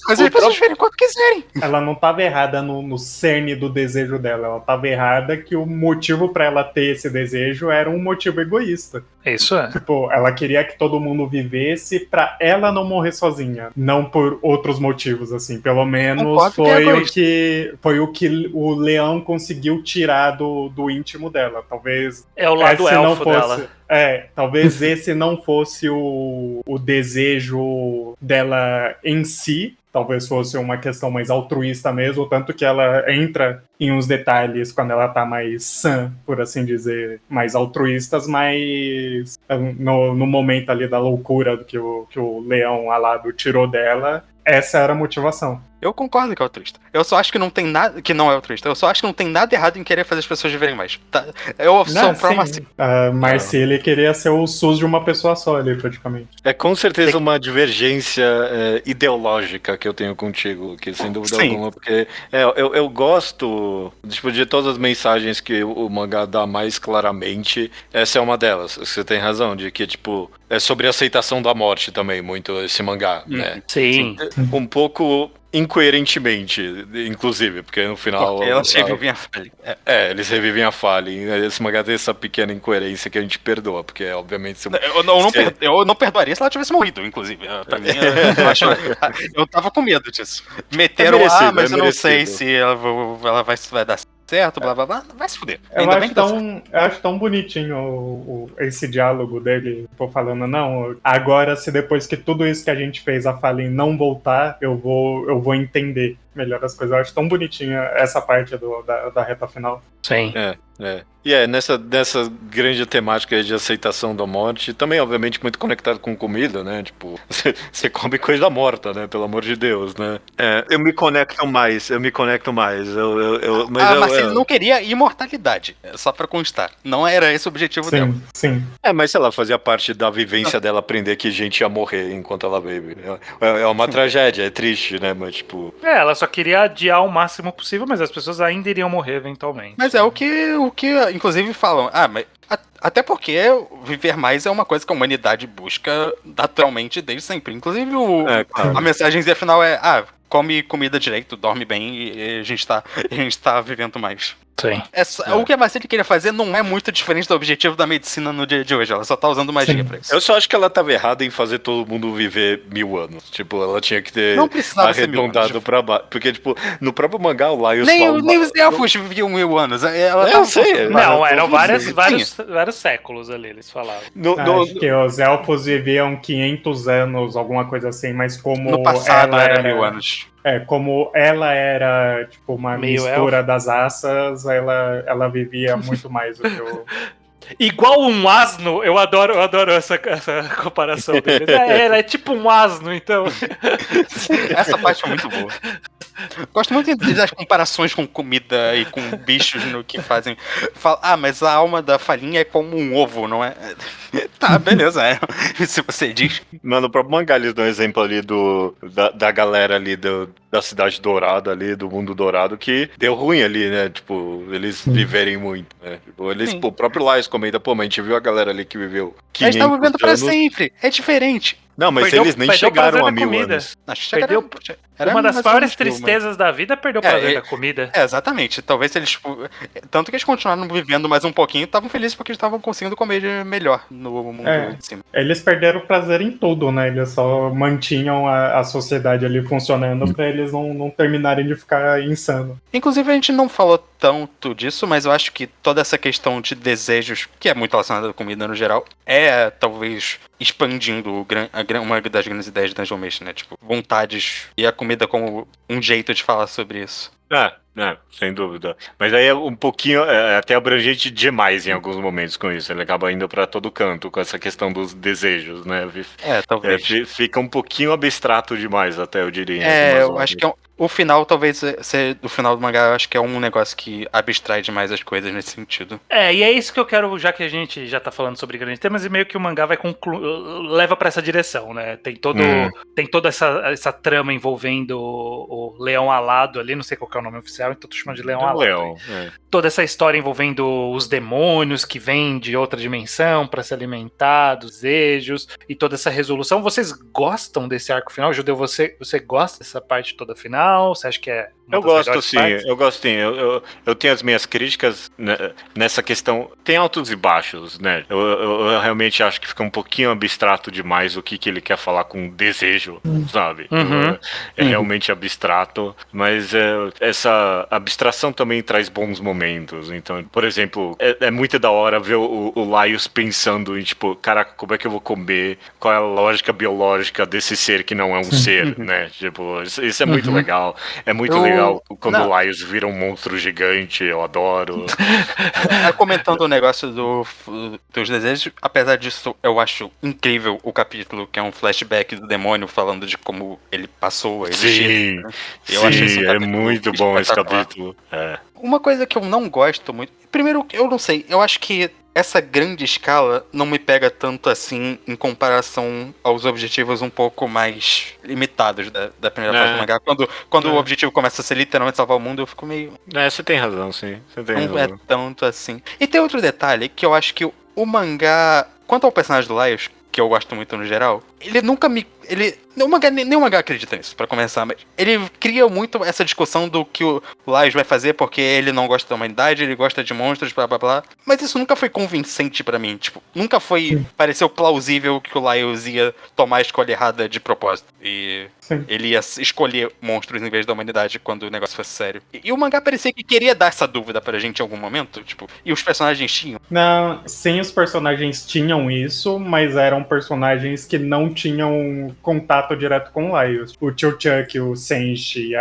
Mas as pessoas verem quanto quiserem. Ela não tava errada no cerne do desejo dela. Ela tava errada que o motivo pra ela ter esse desejo era um motivo egoísta. Isso é. Tipo, ela queria que todo mundo vivesse pra ela não morrer sozinha. Não por outros motivos, assim. Pelo menos foi o que o leão conseguiu tirar do íntimo dela. Talvez... É o lado elfo dela. Talvez esse não fosse o desejo dela em si. Talvez fosse uma questão mais altruísta mesmo, tanto que ela entra em uns detalhes quando ela tá mais sã, por assim dizer, mais altruístas, mas no momento ali da loucura que o leão alado tirou dela, essa era a motivação. Eu concordo que é altruísta. Eu só acho que não tem nada... Que não é altruísta. Eu só acho que não tem nada errado em querer fazer as pessoas viverem mais. Tá? Eu sou pra Marcelo. Marcelo queria ser o SUS de uma pessoa só ali, praticamente. É com certeza uma divergência ideológica que eu tenho contigo, que sem dúvida alguma, porque eu gosto tipo, de todas as mensagens que o mangá dá mais claramente. Essa é uma delas. Você tem razão, de que, tipo, É sobre a aceitação da morte também, muito esse mangá, né? Sim. Um pouco incoerentemente, inclusive, porque no final... Porque elas revivem a falha. eles revivem a falha. E esse mangá tem essa pequena incoerência que a gente perdoa, porque obviamente... Eu não perdoaria se ela tivesse morrido, incluve. Pra mim, eu tava com medo disso. Meteram, merecido, mas eu não sei merecido. se ela vai dar certo, blá blá blá, vai se fuder. Eu acho tão bonitinho esse diálogo dele, tipo, falando, não, agora se depois que tudo isso que a gente fez a Fallen não voltar, eu vou entender melhor as coisas. Eu acho tão bonitinha essa parte da reta final. Sim. E nessa grande temática de aceitação da morte, também, obviamente, muito conectado com comida, né? Tipo, você come coisa morta, né? Pelo amor de Deus, né? Eu me conecto mais. Mas ele não queria imortalidade, só pra constar. Não era esse o objetivo dela. Sim. Mas sei lá, fazia parte da vivência dela aprender que gente ia morrer enquanto ela vive. É uma tragédia, é triste, né? Mas, tipo... Ela só queria adiar o máximo possível, mas as pessoas ainda iriam morrer eventualmente. Mas é o que inclusive falam. Mas até porque viver mais é uma coisa que a humanidade busca naturalmente desde sempre. Inclusive claro. a mensagenzinha final come comida direito, dorme bem e a gente tá vivendo mais. Sim. O que a Marcele queria fazer não é muito diferente do objetivo da medicina no dia de hoje. Ela só tá usando magia pra isso. Eu só acho que ela tava errada em fazer todo mundo viver 1000 anos. Tipo, ela tinha que ter Não precisava ser 1000 arredondado anos. pra baixo. Porque, tipo, no próprio mangá, o Laios Nem os elfos viviam 1000 anos. Eu sei. Não, eram vários Tinha. séculos ali, eles falavam. Acho que os elfos viviam 500 anos, alguma coisa assim, mas como No passado ela era 1000 anos. Como ela era, tipo, uma Meio mistura das raças, ela vivia muito mais do que o... Igual um asno, eu adoro essa comparação deles. Ela é tipo um asno, então. Essa parte é muito boa. Gosto muito das comparações com comida e com bichos no que fazem. Mas a alma da falinha é como um ovo, não é? Tá, beleza, se você diz. No próprio mangá eles dão um exemplo ali da galera ali da Cidade Dourada ali, do Mundo Dourado, que deu ruim ali, né? Tipo, eles viverem muito, né? Tipo, o próprio Laios comenta, mas a gente viu a galera ali que viveu 500 Eles estavam vivendo pra anos. sempre, é diferente. Não, mas Perdeu- eles nem perdeu o chegaram prazer a da 1000 comida. anos. Acho que Perdeu era uma das mais maiores ou menos, tristezas da vida é perder o prazer da comida. Exatamente. Talvez eles, tipo, tanto que eles continuaram vivendo mais um pouquinho, estavam felizes porque eles estavam conseguindo comer melhor no mundo de cima. Eles perderam o prazer em tudo, né? Eles só mantinham a sociedade ali funcionando pra eles não terminarem de ficar insano. Inclusive, a gente não falou tanto disso, mas eu acho que toda essa questão de desejos, que é muito relacionada à comida no geral, talvez expandindo uma das grandes ideias de Dungeon Mesh, né? Tipo, vontades e a comida como um jeito de falar sobre isso. Sem dúvida. Mas aí é um pouquinho, até abrangente demais em alguns momentos com isso. Ele acaba indo pra todo canto com essa questão dos desejos, né? Talvez. Fica um pouquinho abstrato demais, até eu diria. Eu acho que o final, talvez, o final do mangá, eu acho que é um negócio que abstrai demais as coisas nesse sentido. E é isso que eu quero, já que a gente já tá falando sobre grandes temas, e meio que o mangá vai leva pra essa direção, né? Tem toda essa trama envolvendo o Leão Alado ali, não sei qual que é o nome oficial, então tô chamando de Leão Alado. Toda essa história envolvendo os demônios que vêm de outra dimensão pra se alimentar dos desejos, e toda essa resolução. Vocês gostam desse arco final? Judeu, você gosta dessa parte toda final? Você acha que é uma Eu das gosto melhores sim, partes? eu gosto sim. Eu tenho as minhas críticas nessa questão. Tem altos e baixos, né? Eu realmente acho que fica um pouquinho abstrato demais o que ele quer falar com desejo, sabe? É realmente abstrato, mas essa abstração também traz bons momentos. Então, por exemplo, é muito da hora ver o Laios pensando em, tipo, caraca, como é que eu vou comer? Qual é a lógica biológica desse ser que não é um ser, né? Tipo, isso é muito legal. É muito legal quando o Laios vira um monstro gigante, eu adoro. Comentando o negócio dos desejos, apesar disso, eu acho incrível o capítulo, que é um flashback do demônio falando de como ele passou a existir. Sim, acho esse é muito bom esse espetacular. capítulo. Uma coisa que eu não gosto muito... Primeiro, eu não sei, eu acho que essa grande escala não me pega tanto assim em comparação aos objetivos um pouco mais limitados da primeira parte do mangá. Quando o objetivo começa a ser literalmente salvar o mundo, eu fico meio... Você tem razão, sim. Não é tanto assim. E tem outro detalhe que eu acho que o mangá... Quanto ao personagem do Laios, que eu gosto muito no geral, ele nunca me... nenhum mangá acredita nisso, pra começar, mas ele cria muito essa discussão do que o Laios vai fazer porque ele não gosta da humanidade, ele gosta de monstros, blá blá blá. Mas isso nunca foi convincente pra mim, tipo, nunca pareceu plausível que o Laios ia tomar a escolha errada de propósito. E ele ia escolher monstros em vez da humanidade quando o negócio fosse sério. E o mangá parecia que queria dar essa dúvida pra gente em algum momento, tipo, e os personagens tinham. Não, sim, os personagens tinham isso, mas eram personagens que não tinham contato direto com o Laios. O Tio Chuck, o Senshi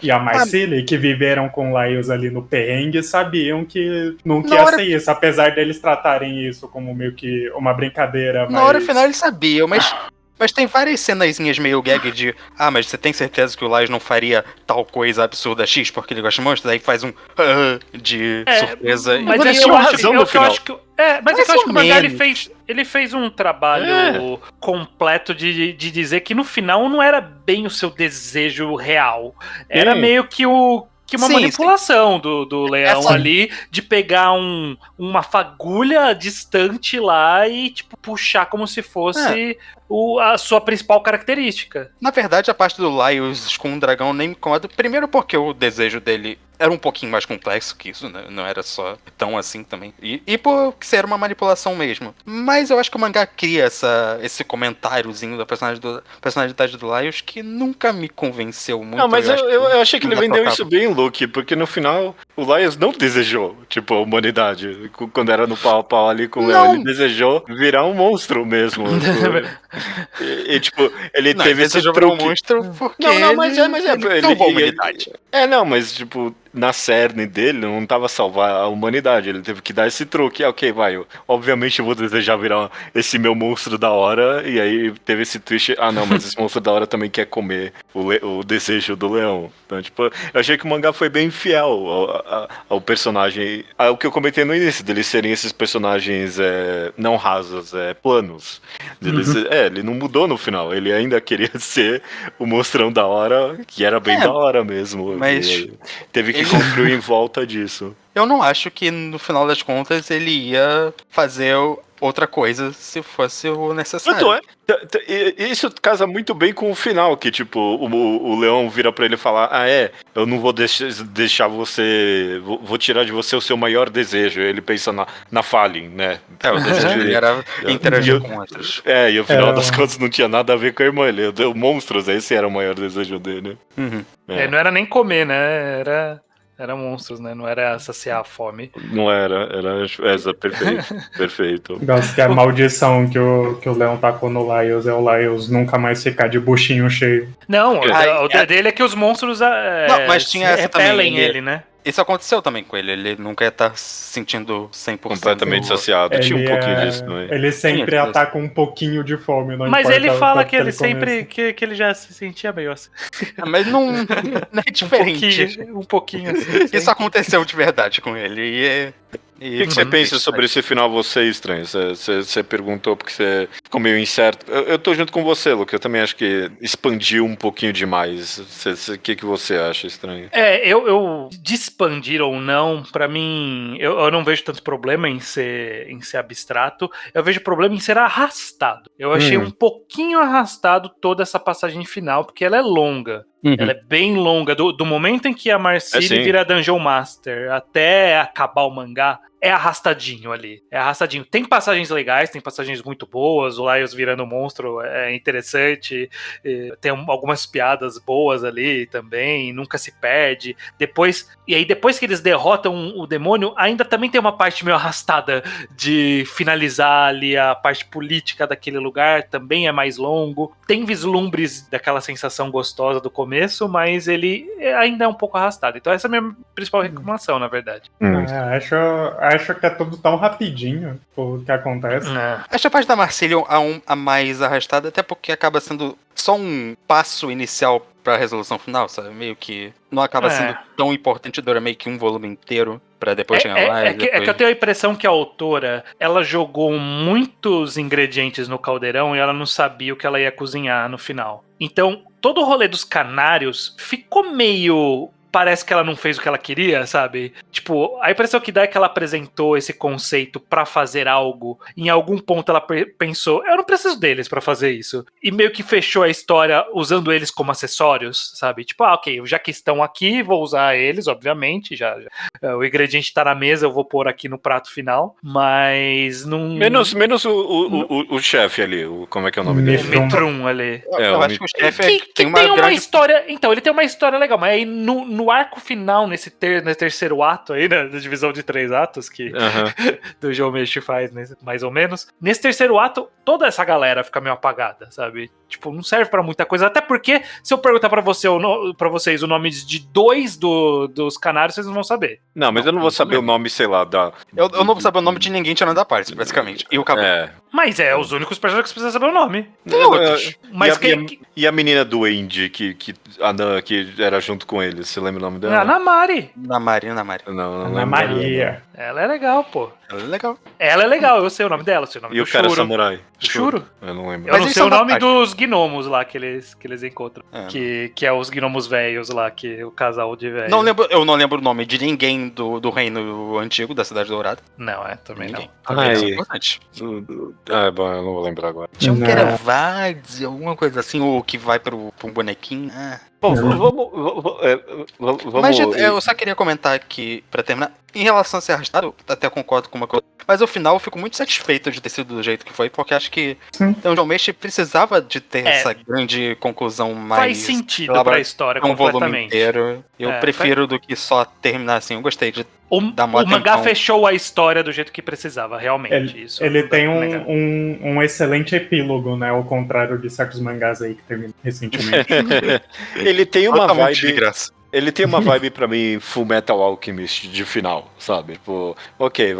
e a Marcille, que viveram com o Laios ali no perrengue, sabiam que nunca ia ser isso, apesar deles tratarem isso como meio que uma brincadeira. Na hora final eles sabiam, mas tem várias cenazinhas meio gag de mas você tem certeza que o Laios não faria tal coisa absurda X porque ele gosta de monstros? Aí faz um de surpresa. Mas ele tinha uma razão no final. Mas é que eu acho que o mangá ele fez um trabalho completo de dizer que no final não era bem o seu desejo real. Era meio que uma manipulação do leão ali, de pegar uma fagulha distante lá e, tipo, puxar como se fosse a sua principal característica. Na verdade, a parte do Laios com o dragão nem me incomoda. Primeiro porque o desejo dele era um pouquinho mais complexo que isso, né? Não era só tão assim também. E por ser uma manipulação mesmo. Mas eu acho que o mangá cria esse comentáriozinho da personalidade do Laios que nunca me convenceu muito. Não, mas eu achei que ele vendeu isso bem, Luke, porque no final o Laios não desejou, tipo, a humanidade. Quando era no pau a pau ali com o Leão, ele desejou virar um monstro mesmo. E tipo, ele teve esse truque. Um monstro porque mas ele salvou a humanidade. Mas tipo, na cerne dele não tava salvar a humanidade, ele teve que dar esse truque. Ok, obviamente eu vou desejar virar esse meu monstro da hora, e aí teve esse twist, não, mas esse monstro da hora também quer comer o desejo do leão. Então, tipo, eu achei que o mangá foi bem fiel ao personagem, ao que eu comentei no início, deles serem esses personagens não rasos, planos. Ele não mudou no final, ele ainda queria ser o monstrão da hora, que era bem da hora mesmo. Mas teve que construir em volta disso. Eu não acho que no final das contas ele ia fazer outra coisa se fosse o necessário. Isso casa muito bem com o final, que tipo, o leão vira pra ele e fala, eu não vou deixar você, vou tirar de você o seu maior desejo. Ele pensa na Fallen, né? O desejo dele era interagir com outros. E o final das contas não tinha nada a ver com a irmã, ele deu monstros, esse era o maior desejo dele. Uhum. Não era nem comer, né? Era monstros, né? Não era saciar a fome. Não era perfeito. Gosto que a maldição que o Leão tacou no Laios é o Laios nunca mais ficar de buchinho cheio. Não, o dele é que os monstros mas tinha essa repelem também, ele, né? Isso aconteceu também com ele. Ele nunca ia estar se sentindo 100%. Completamente saciado. Tinha um pouquinho disso também. Ele sempre ataca um pouquinho de fome. Mas ele fala que ele sempre que ele já se sentia meio assim. Mas não é diferente. Um pouquinho assim. Isso aconteceu de verdade com ele. O que você pensa sobre esse final, você, Estranho? Você perguntou porque você ficou meio incerto. Eu tô junto com você, Luke. Eu também acho que expandiu um pouquinho demais. O que você acha, Estranho? Eu de expandir ou não, pra mim, eu não vejo tanto problema em ser abstrato. Eu vejo problema em ser arrastado. Eu achei um pouquinho arrastado toda essa passagem final, porque ela é longa. Ela é bem longa. Do momento em que a Marcille vira Dungeon Master até acabar o mangá, é arrastadinho ali. É arrastadinho. Tem passagens legais, tem passagens muito boas. O Laios virando monstro é interessante. Tem algumas piadas boas ali também. Nunca se perde. Depois que eles derrotam o demônio, ainda também tem uma parte meio arrastada de finalizar ali a parte política daquele lugar. Também é mais longo. Tem vislumbres daquela sensação gostosa do começo, mas ele ainda é um pouco arrastado. Então essa é a minha principal reclamação, na verdade. Acho que é tudo tão rapidinho o que acontece. Acho a parte da Marcille a mais arrastada, até porque acaba sendo só um passo inicial pra resolução final, sabe? Meio que não acaba sendo tão importante, dura meio que um volume inteiro pra depois chegar lá. É que eu tenho a impressão que a autora, ela jogou muitos ingredientes no caldeirão e ela não sabia o que ela ia cozinhar no final. Então, todo o rolê dos canários ficou meio parece que ela não fez o que ela queria, sabe? Tipo, a impressão que dá é que ela apresentou esse conceito pra fazer algo. Em algum ponto ela pensou, eu não preciso deles pra fazer isso. E meio que fechou a história usando eles como acessórios, sabe? Tipo, ok, já que estão aqui, vou usar eles, obviamente. Já. O ingrediente tá na mesa, eu vou pôr aqui no prato final. Mas não... Menos o chefe ali, como é que é o nome dele? O Mitrum ali. Eu acho que o chefe Que tem uma tem uma grande... história. Então, ele tem uma história legal, mas aí no arco final, nesse terceiro ato aí, né, da divisão de 3 atos que do João Meshi faz, né, mais ou menos. Nesse terceiro ato, toda essa galera fica meio apagada, sabe? Tipo, não serve pra muita coisa. Até porque, se eu perguntar pra vocês o nome de 2 dos canários, vocês não vão saber. Não, mas eu não vou saber o nome, sei lá, da... Eu não vou saber o nome de ninguém tirando da parte, basicamente. E o cabelo. Mas é os únicos personagens que precisam saber o nome. Tem outros. Mas e a menina doente que era junto com ele, você lembra o nome dela? Ana Mari. Na Maria. Não Ana lembro. Maria. Ela é legal, pô. Ela é legal. Ela é legal, eu sei o nome dela, eu sei o nome E do o cara Shuro. samurai? Shuro? Eu não lembro. Eu Mas não eles sei o são da nome parte. dos gnomos lá que eles encontram. É. Que é os gnomos velhos lá, que o casal de velhos. Eu não lembro o nome de ninguém do reino antigo, da Cidade Dourada. Não, também Ninguém. não. Também Ai. é importante. Bom, eu não vou lembrar agora. Tinha um que era Não. Vades, alguma coisa assim, ou que vai pro bonequinho. Bom, vamos... Mas eu só queria comentar aqui, pra terminar, em relação a ser arrastado, até concordo com uma coisa, mas no final eu fico muito satisfeito de ter sido do jeito que foi, porque acho que o John Meshi precisava de ter essa grande conclusão mais... Faz sentido elaborada, pra história um volume completamente. inteiro. Eu prefiro do que só terminar assim, eu gostei de O dar mó mangá tempão. fechou a história do jeito que precisava, realmente. Isso Ele não dá tem pra negar. um excelente epílogo, né? Ao contrário de certos mangás aí que terminam recentemente. Ele tem uma Totalmente de vibe... graça. Ele tem uma vibe pra mim Full Metal Alchemist de final, sabe? Tipo, ok,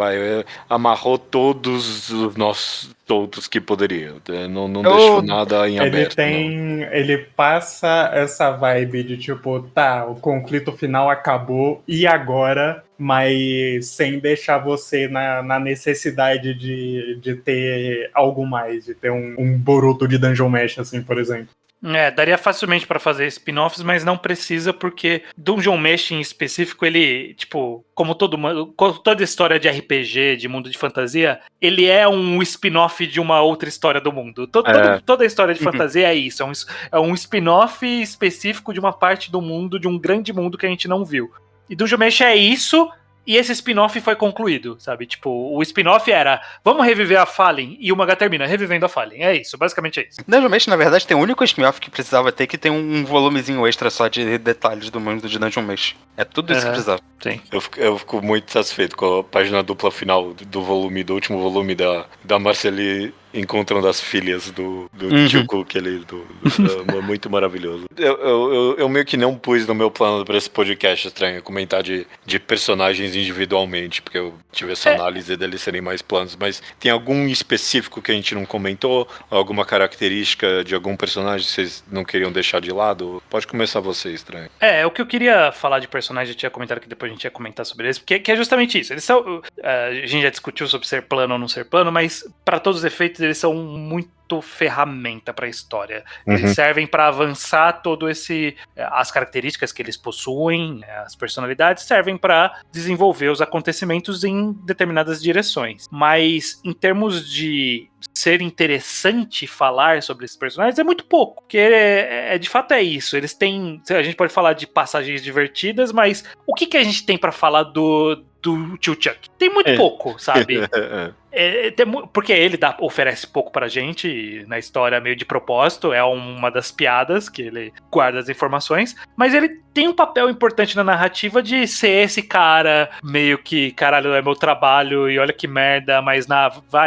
amarrou todos os nossos todos que poderia. Não deixou nada em aberto. Ele passa essa vibe de tipo, tá, o conflito final acabou e agora, mas sem deixar você na necessidade de ter algo mais, de ter um Boruto de Dungeon Mesh, assim, por exemplo. Daria facilmente pra fazer spin-offs, mas não precisa, porque Dungeon Mesh em específico, ele, tipo, como toda história de RPG, de mundo de fantasia, ele é um spin-off de uma outra história do mundo. Toda história de fantasia é isso, é um spin-off específico de uma parte do mundo, de um grande mundo que a gente não viu. E Dungeon Mesh é isso, e esse spin-off foi concluído, sabe? Tipo, o spin-off era, vamos reviver a Fallen, e o mangá termina revivendo a Fallen. É isso, basicamente é isso. Dungeon Mesh, na verdade, tem o único spin-off que precisava ter, que tem um volumezinho extra só de detalhes do mundo de Dungeon Mesh. É tudo isso que precisava. Sim. Eu fico muito satisfeito com a página dupla final do último volume da Marceli encontrando as filhas do tio Cook ali, muito maravilhoso. Eu meio que não pus no meu plano para esse podcast estranho comentar de personagens individualmente, porque eu tive essa análise deles serem mais planos, mas tem algum específico que a gente não comentou? Alguma característica de algum personagem que vocês não queriam deixar de lado? Pode começar você, estranho. O que eu queria falar de personagem, eu tinha comentado que depois a gente ia comentar sobre eles, porque que é justamente isso. Eles são, a gente já discutiu sobre ser plano ou não ser plano, mas para todos os efeitos eles são muito ferramenta para a história. Eles servem para avançar todo as características que eles possuem, as personalidades servem para desenvolver os acontecimentos em determinadas direções. Mas em termos de ser interessante falar sobre esses personagens é muito pouco, porque de fato é isso. Eles têm, a gente pode falar de passagens divertidas, mas o que a gente tem para falar do tio Chuck? Tem muito pouco, sabe? Porque ele oferece pouco pra gente na história, meio de propósito, é uma das piadas que ele guarda as informações, mas ele tem um papel importante na narrativa de ser esse cara meio que, caralho, é meu trabalho e olha que merda, mas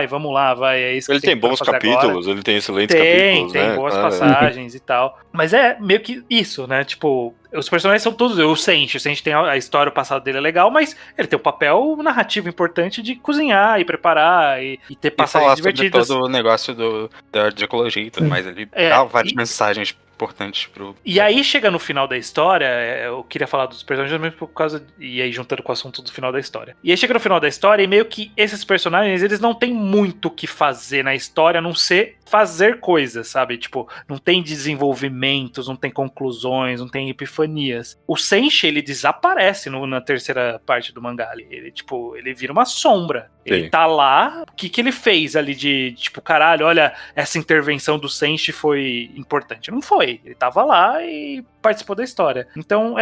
vamos lá, é isso que ele tem bons capítulos, agora. Ele tem excelentes capítulos, tem boas passagens e tal, mas é meio que isso, né, tipo, os personagens são todos, o Senshi tem a história, o passado dele é legal, mas ele tem um papel narrativo importante de cozinhar e preparar e ter passagens divertidas. Sobre todo o negócio de ecologia e tudo mais. Ele dá várias mensagens importantes pro... E aí chega no final da história, eu queria falar dos personagens mesmo por causa... E aí juntando com o assunto do final da história. E aí chega no final da história e meio que esses personagens, eles não têm muito o que fazer na história, a não ser fazer coisas, sabe? Tipo, não tem desenvolvimentos, não tem conclusões, não tem epifanias. O Senshi, ele desaparece na terceira parte do mangá. Ele vira uma sombra. Sim. Ele tá lá, o que ele fez ali de, tipo, caralho, olha, essa intervenção do Senshi foi importante. Não foi. Ele tava lá e participou da história. Então,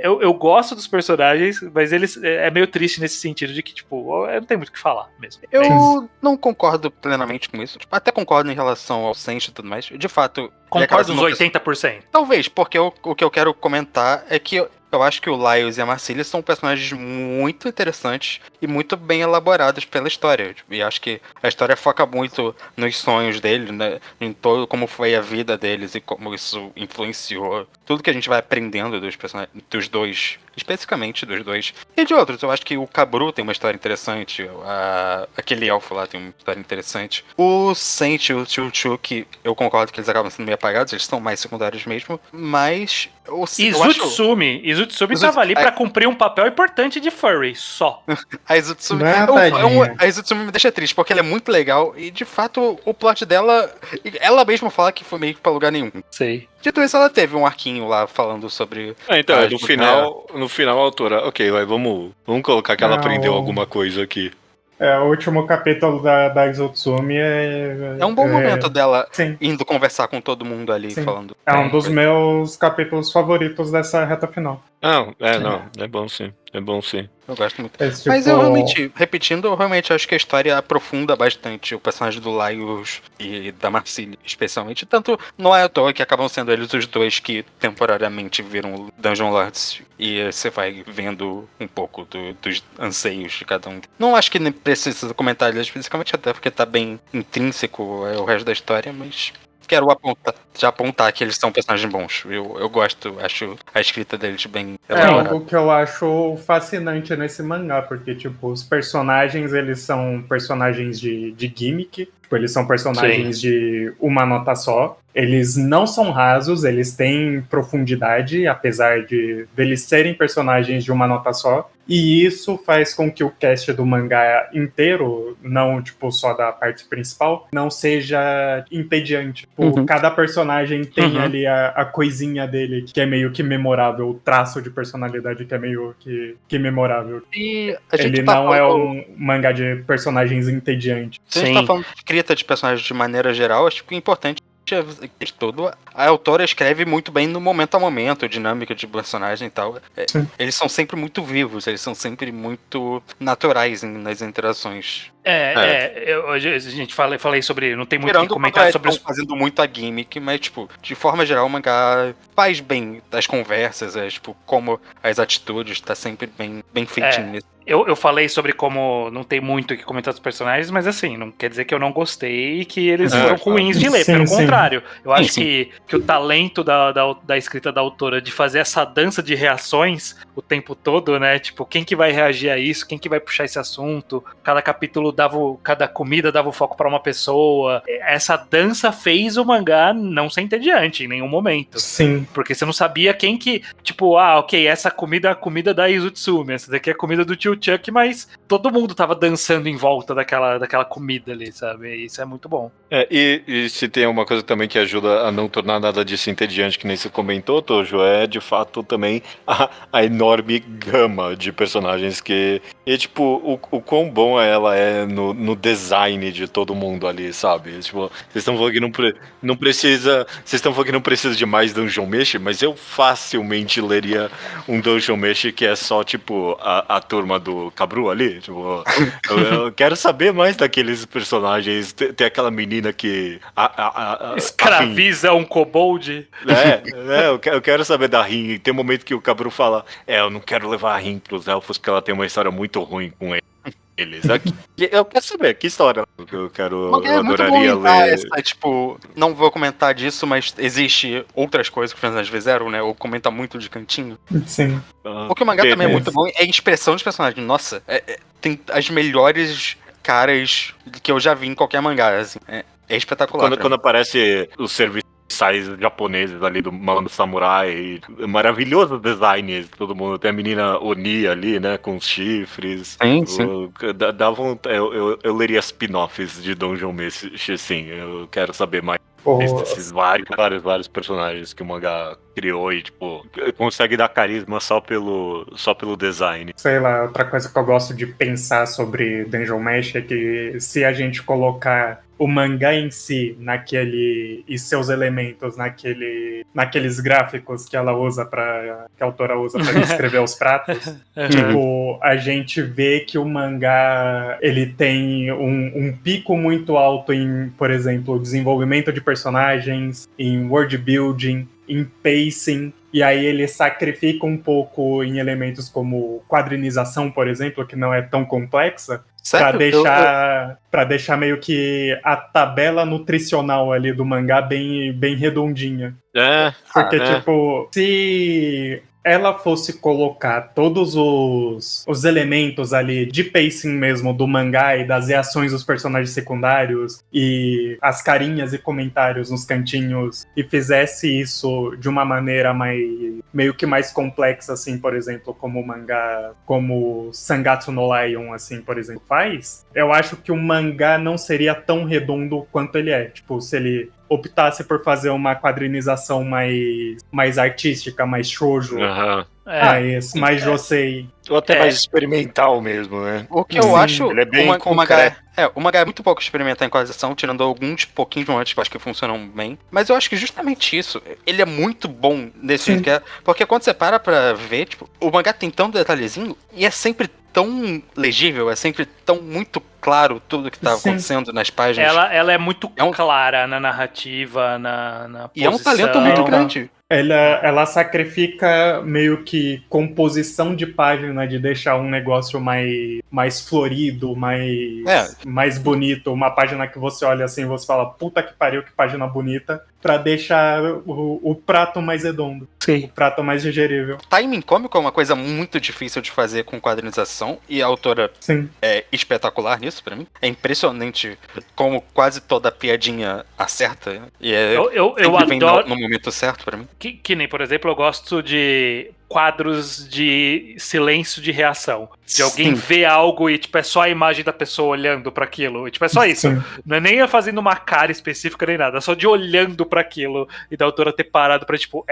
eu gosto dos personagens, mas eles é meio triste nesse sentido de que, tipo, eu não tenho muito o que falar mesmo. Eu não concordo plenamente com isso. Tipo, até concordo em relação ao Senshi e tudo mais. De fato... Concordo uns 80%. Talvez, porque o que eu quero comentar é que eu acho que o Laios e a Marcília são personagens muito interessantes e muito bem elaborados pela história. E acho que a história foca muito nos sonhos deles, né? Em todo como foi a vida deles e como isso influenciou tudo que a gente vai aprendendo dos personagens, dos dois, especificamente dos dois. E de outros, eu acho que o Kabru tem uma história interessante, aquele elfo lá tem uma história interessante. O Senshi e o Chuchuki, eu concordo que eles acabam sendo meio apagados, eles são mais secundários mesmo, mas... Izutsumi tava ali pra cumprir um papel importante de furry, só. A Izutsumi, tadinha. a Izutsumi me deixa triste, porque ela é muito legal e, de fato, o plot dela... Ela mesma fala que foi meio que pra lugar nenhum. Sei. Dito isso, ela teve um arquinho lá falando sobre... Então, no final a autora... Ok, vamos colocar que ela Não. aprendeu alguma coisa aqui. O último capítulo da Izutsumi É um bom momento dela Sim. indo conversar com todo mundo ali, Sim. falando... É um dos meus capítulos favoritos dessa reta final. Não, é bom sim. É bom sim. Eu gosto muito. Esse Mas tipo- eu realmente, repetindo, eu realmente acho que a história aprofunda bastante o personagem do Laios e da Marcília, especialmente. Tanto não é à toa que acabam sendo eles os dois que temporariamente viram Dungeon Lords. E você vai vendo um pouco dos anseios de cada um. Não acho que nem precisa comentar eles especificamente, até porque tá bem intrínseco o resto da história, mas... Quero apontar que eles são personagens bons. Eu gosto, acho a escrita deles bem É elaborada. algo que eu acho fascinante nesse mangá, porque, tipo, os personagens, eles são personagens de gimmick, tipo, eles são personagens de uma nota só. Eles não são rasos, eles têm profundidade, apesar deles serem personagens de uma nota só. E isso faz com que o cast do mangá inteiro, não, tipo, só da parte principal, não seja entediante. Tipo, cada personagem tem ali a coisinha dele que é meio que memorável, o traço de personalidade que é meio que memorável. E a gente Ele tá não é falando- um mangá de personagens entediantes. Se a gente Sim. tá falando de escrita de personagens de maneira geral, acho que o importante é que a autora escreve muito bem no momento a momento, dinâmica de personagem e tal. Eles são sempre muito vivos, eles são sempre muito naturais nas interações. A gente falei sobre. Não tem muito o que Tirando comentar quando sobre estão os. fazendo muito a gimmick, mas, tipo, de forma geral, o mangá faz bem as conversas, tipo, como as atitudes, tá sempre bem feitinho nisso. Eu falei sobre como não tem muito o que comentar dos personagens, mas assim, não quer dizer que eu não gostei e que eles foram ruins de ler. Sim, Pelo sim. contrário, eu acho Sim. que o talento da escrita da autora de fazer essa dança de reações o tempo todo, né? Tipo, quem que vai reagir a isso? Quem que vai puxar esse assunto? Cada capítulo cada comida dava o foco pra uma pessoa. Essa dança fez o mangá não ser entediante em nenhum momento. Sim. Porque você não sabia quem que... Tipo, ok, essa comida é a comida da Izutsumi, essa daqui é a comida do tio Chuck, mas todo mundo tava dançando em volta daquela comida ali, sabe? E isso é muito bom. E se tem uma coisa também que ajuda a não tornar nada disso entediante, que nem você comentou, Tojo, é de fato também a enorme gama de personagens que... E tipo, o quão bom ela é no design de todo mundo ali, sabe? Tipo, vocês estão falando que não precisa... Vocês estão falando que não precisa de mais Dungeon Meshi, mas eu facilmente leria um Dungeon Meshi que é só, tipo, a turma do Kabru ali. Tipo, eu quero saber mais daqueles personagens. Tem aquela menina que... Escraviza um kobold. Eu quero saber da Rin. Tem um momento que o Kabru fala: eu não quero levar a Rin pros elfos, porque ela tem uma história muito ruim com eles. Eu quero saber que história eu adoraria ler. Tipo, não vou comentar disso, mas existe outras coisas que os personagens fizeram, né? Ou comenta muito de cantinho. Sim. O que o mangá também é muito bom é a expressão dos personagens. Nossa, tem as melhores caras que eu já vi em qualquer mangá, assim. É espetacular. Quando aparece o serviço universais japoneses ali do Mano Samurai. Maravilhoso design, todo mundo. Tem a menina Oni ali, né, com os chifres. Sim. Dá vontade, eu leria spin-offs de Dungeon Meshi, sim. Eu quero saber mais desses vários personagens que o mangá criou e, tipo, consegue dar carisma só pelo design. Sei lá, outra coisa que eu gosto de pensar sobre Dungeon Meshi é que se a gente colocar o mangá em si e seus elementos naqueles gráficos que ela usa que a autora usa para descrever os pratos, tipo, a gente vê que o mangá ele tem um pico muito alto em, por exemplo, desenvolvimento de personagens, em world building, em pacing, e aí ele sacrifica um pouco em elementos como quadrinização, por exemplo, que não é tão complexa, para deixar meio que a tabela nutricional ali do mangá bem redondinha. Porque, tipo, se ela fosse colocar todos os elementos ali de pacing mesmo do mangá e das reações dos personagens secundários e as carinhas e comentários nos cantinhos e fizesse isso de uma maneira meio que mais complexa, assim, por exemplo, como o mangá, como Sangatsu no Lion, assim, por exemplo, faz, eu acho que o mangá não seria tão redondo quanto ele é. Tipo, se ele optasse por fazer uma quadrinização mais artística, mais shoujo, mais josei. Ou até mais experimental mesmo, né? O que eu acho... Ele é bem concreto. O mangá é muito pouco experimental em quadrinização, tirando alguns pouquinhos momentos que eu acho que funcionam bem. Mas eu acho que justamente isso, ele é muito bom nesse jeito que é. Porque quando você para pra ver, tipo, o mangá tem tanto detalhezinho e é sempre tão legível, é sempre tão muito claro tudo que tá acontecendo nas páginas. Ela é muito clara na narrativa, na posição. E é um talento muito grande. Ela sacrifica meio que composição de página, de deixar um negócio mais florido, mais bonito. Uma página que você olha assim e você fala, puta que pariu, que página bonita, pra deixar o prato mais redondo. Sim. O prato mais digerível. Timing cômico é uma coisa muito difícil de fazer com quadrinização, e a autora é espetacular nisso pra mim. É impressionante como quase toda piadinha acerta. E eu vem adoro no momento certo pra mim. Que nem, por exemplo, eu gosto de quadros de silêncio de reação. De alguém ver algo e, tipo, é só a imagem da pessoa olhando pra aquilo. E, tipo, é só isso. Sim. Não é nem fazendo uma cara específica nem nada. É só de olhando pra aquilo e da autora ter parado pra, tipo,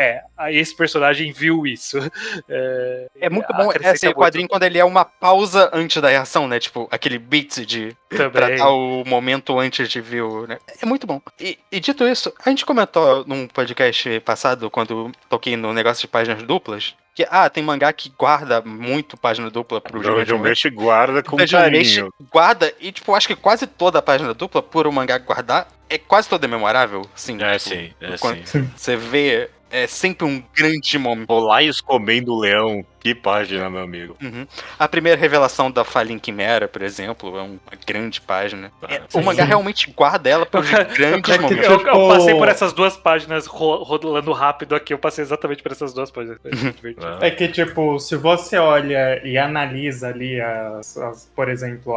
esse personagem viu isso. É muito bom esse quadrinho quando ele é uma pausa antes da reação, né? Tipo, aquele beat pra dar o momento antes de ver o... Né? É muito bom. E dito isso, a gente comentou num podcast passado, quando toquei no negócio de páginas duplas, que, tem mangá que guarda muito página dupla pro jogo. O Meshi guarda com carinho. Guarda, e tipo, acho que quase toda a página dupla, por o mangá guardar, é quase toda memorável. Sim, sim. Você vê, é sempre um grande momento. Polaios comendo o leão. Que página, meu amigo. A primeira revelação da Fallen Chimera, por exemplo, é uma grande página. O mangá realmente guarda ela por grandes momentos. Eu passei por essas duas páginas rodando rápido aqui, eu passei exatamente por essas duas páginas. É que, tipo, se você olha e analisa ali, por exemplo,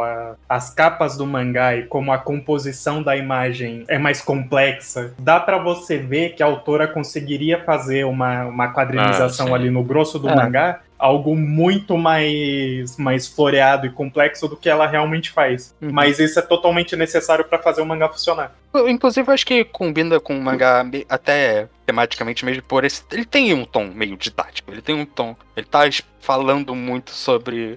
as capas do mangá e como a composição da imagem é mais complexa, dá pra você ver que a autora conseguiria fazer uma quadrinização ali no grosso do mangá, algo muito mais floreado e complexo do que ela realmente faz. Mas isso é totalmente necessário pra fazer o mangá funcionar. Inclusive, eu acho que combina com o mangá até tematicamente mesmo por esse... Ele tem um tom meio didático, ele tem um tom... Ele tá falando muito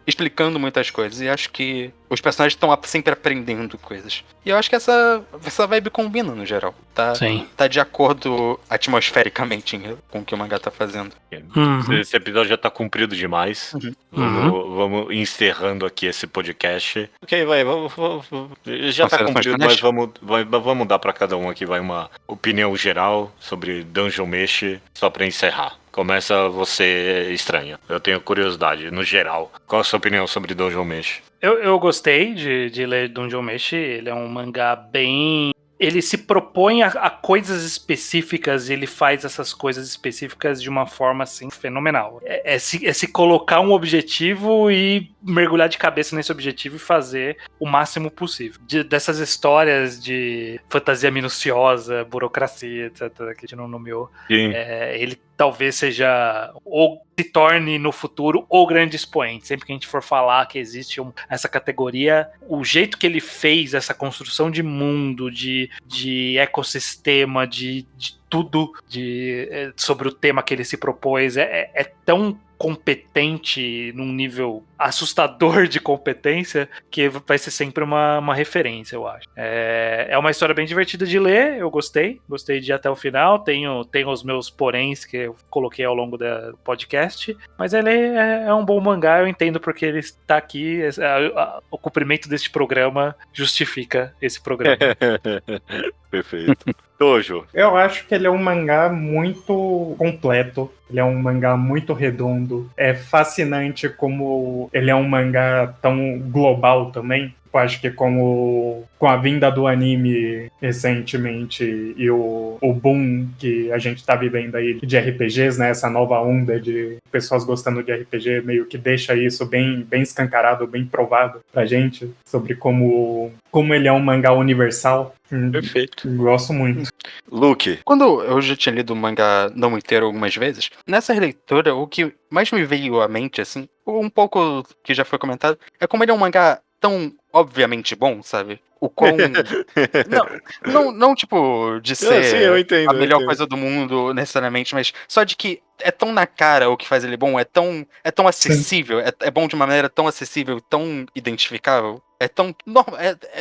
explicando muitas coisas, e acho que os personagens estão sempre aprendendo coisas. E eu acho que essa vibe combina, no geral. Tá de acordo atmosfericamente com o que o mangá tá fazendo. Esse episódio já tá comprido demais. Vamos encerrando aqui esse podcast. Ok, já tá comprido, mas vamos dar pra cada um aqui uma opinião geral sobre Dungeon Meshi, só pra encerrar. Começa você, estranho. Eu tenho curiosidade, no geral. Qual a sua opinião sobre Dungeon Meshi? Eu gostei de ler Dungeon Meshi. Ele é um mangá bem ele se propõe a coisas específicas e ele faz essas coisas específicas de uma forma, assim, fenomenal. É se colocar um objetivo e mergulhar de cabeça nesse objetivo e fazer o máximo possível. Dessas histórias de fantasia minuciosa, burocracia, etc., que a gente não nomeou, ele talvez seja, ou se torne no futuro, o grande expoente. Sempre que a gente for falar que existe essa categoria, o jeito que ele fez essa construção de mundo, de ecossistema, de tudo sobre o tema que ele se propôs, é tão competente num nível assustador de competência que vai ser sempre uma referência, eu acho. É uma história bem divertida de ler, eu gostei de ir até o final, tenho os meus poréns que eu coloquei ao longo do podcast, mas ele é um bom mangá, eu entendo porque ele está aqui, o cumprimento deste programa justifica esse programa. Perfeito. Dojo. Eu acho que ele é um mangá muito completo. Ele é um mangá muito redondo. É fascinante como ele é um mangá tão global também. Eu acho que com a vinda do anime recentemente e o boom que a gente tá vivendo aí de RPGs, né? Essa nova onda de pessoas gostando de RPG meio que deixa isso bem escancarado, bem provado pra gente sobre como ele é um mangá universal. Perfeito. Gosto muito. Luke. Quando eu já tinha lido o mangá não inteiro algumas vezes, nessa releitura, o que mais me veio à mente, assim, um pouco que já foi comentado, é como ele é um mangá tão obviamente bom, sabe? O quão... não tipo, de ser sim, eu entendo, a melhor coisa do mundo, necessariamente, mas só de que é tão na cara o que faz ele bom, é tão acessível, é bom de uma maneira tão acessível, tão identificável. É tão normal.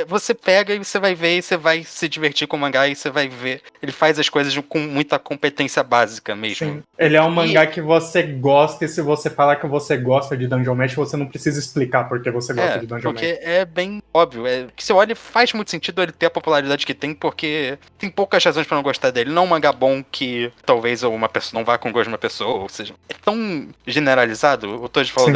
Você pega e você vai ver, e você vai se divertir com o mangá e você vai ver. Ele faz as coisas com muita competência básica mesmo. Sim. Ele é um mangá que você gosta, e se você falar que você gosta de Dungeon Mesh, você não precisa explicar porque você gosta de Dungeon Mesh. Porque é bem óbvio. Que você olha, faz muito sentido ele ter a popularidade que tem, porque tem poucas razões pra não gostar dele. Não é um mangá bom que talvez uma pessoa não vá com gosto de uma pessoa, ou seja, é tão generalizado. O Todd falou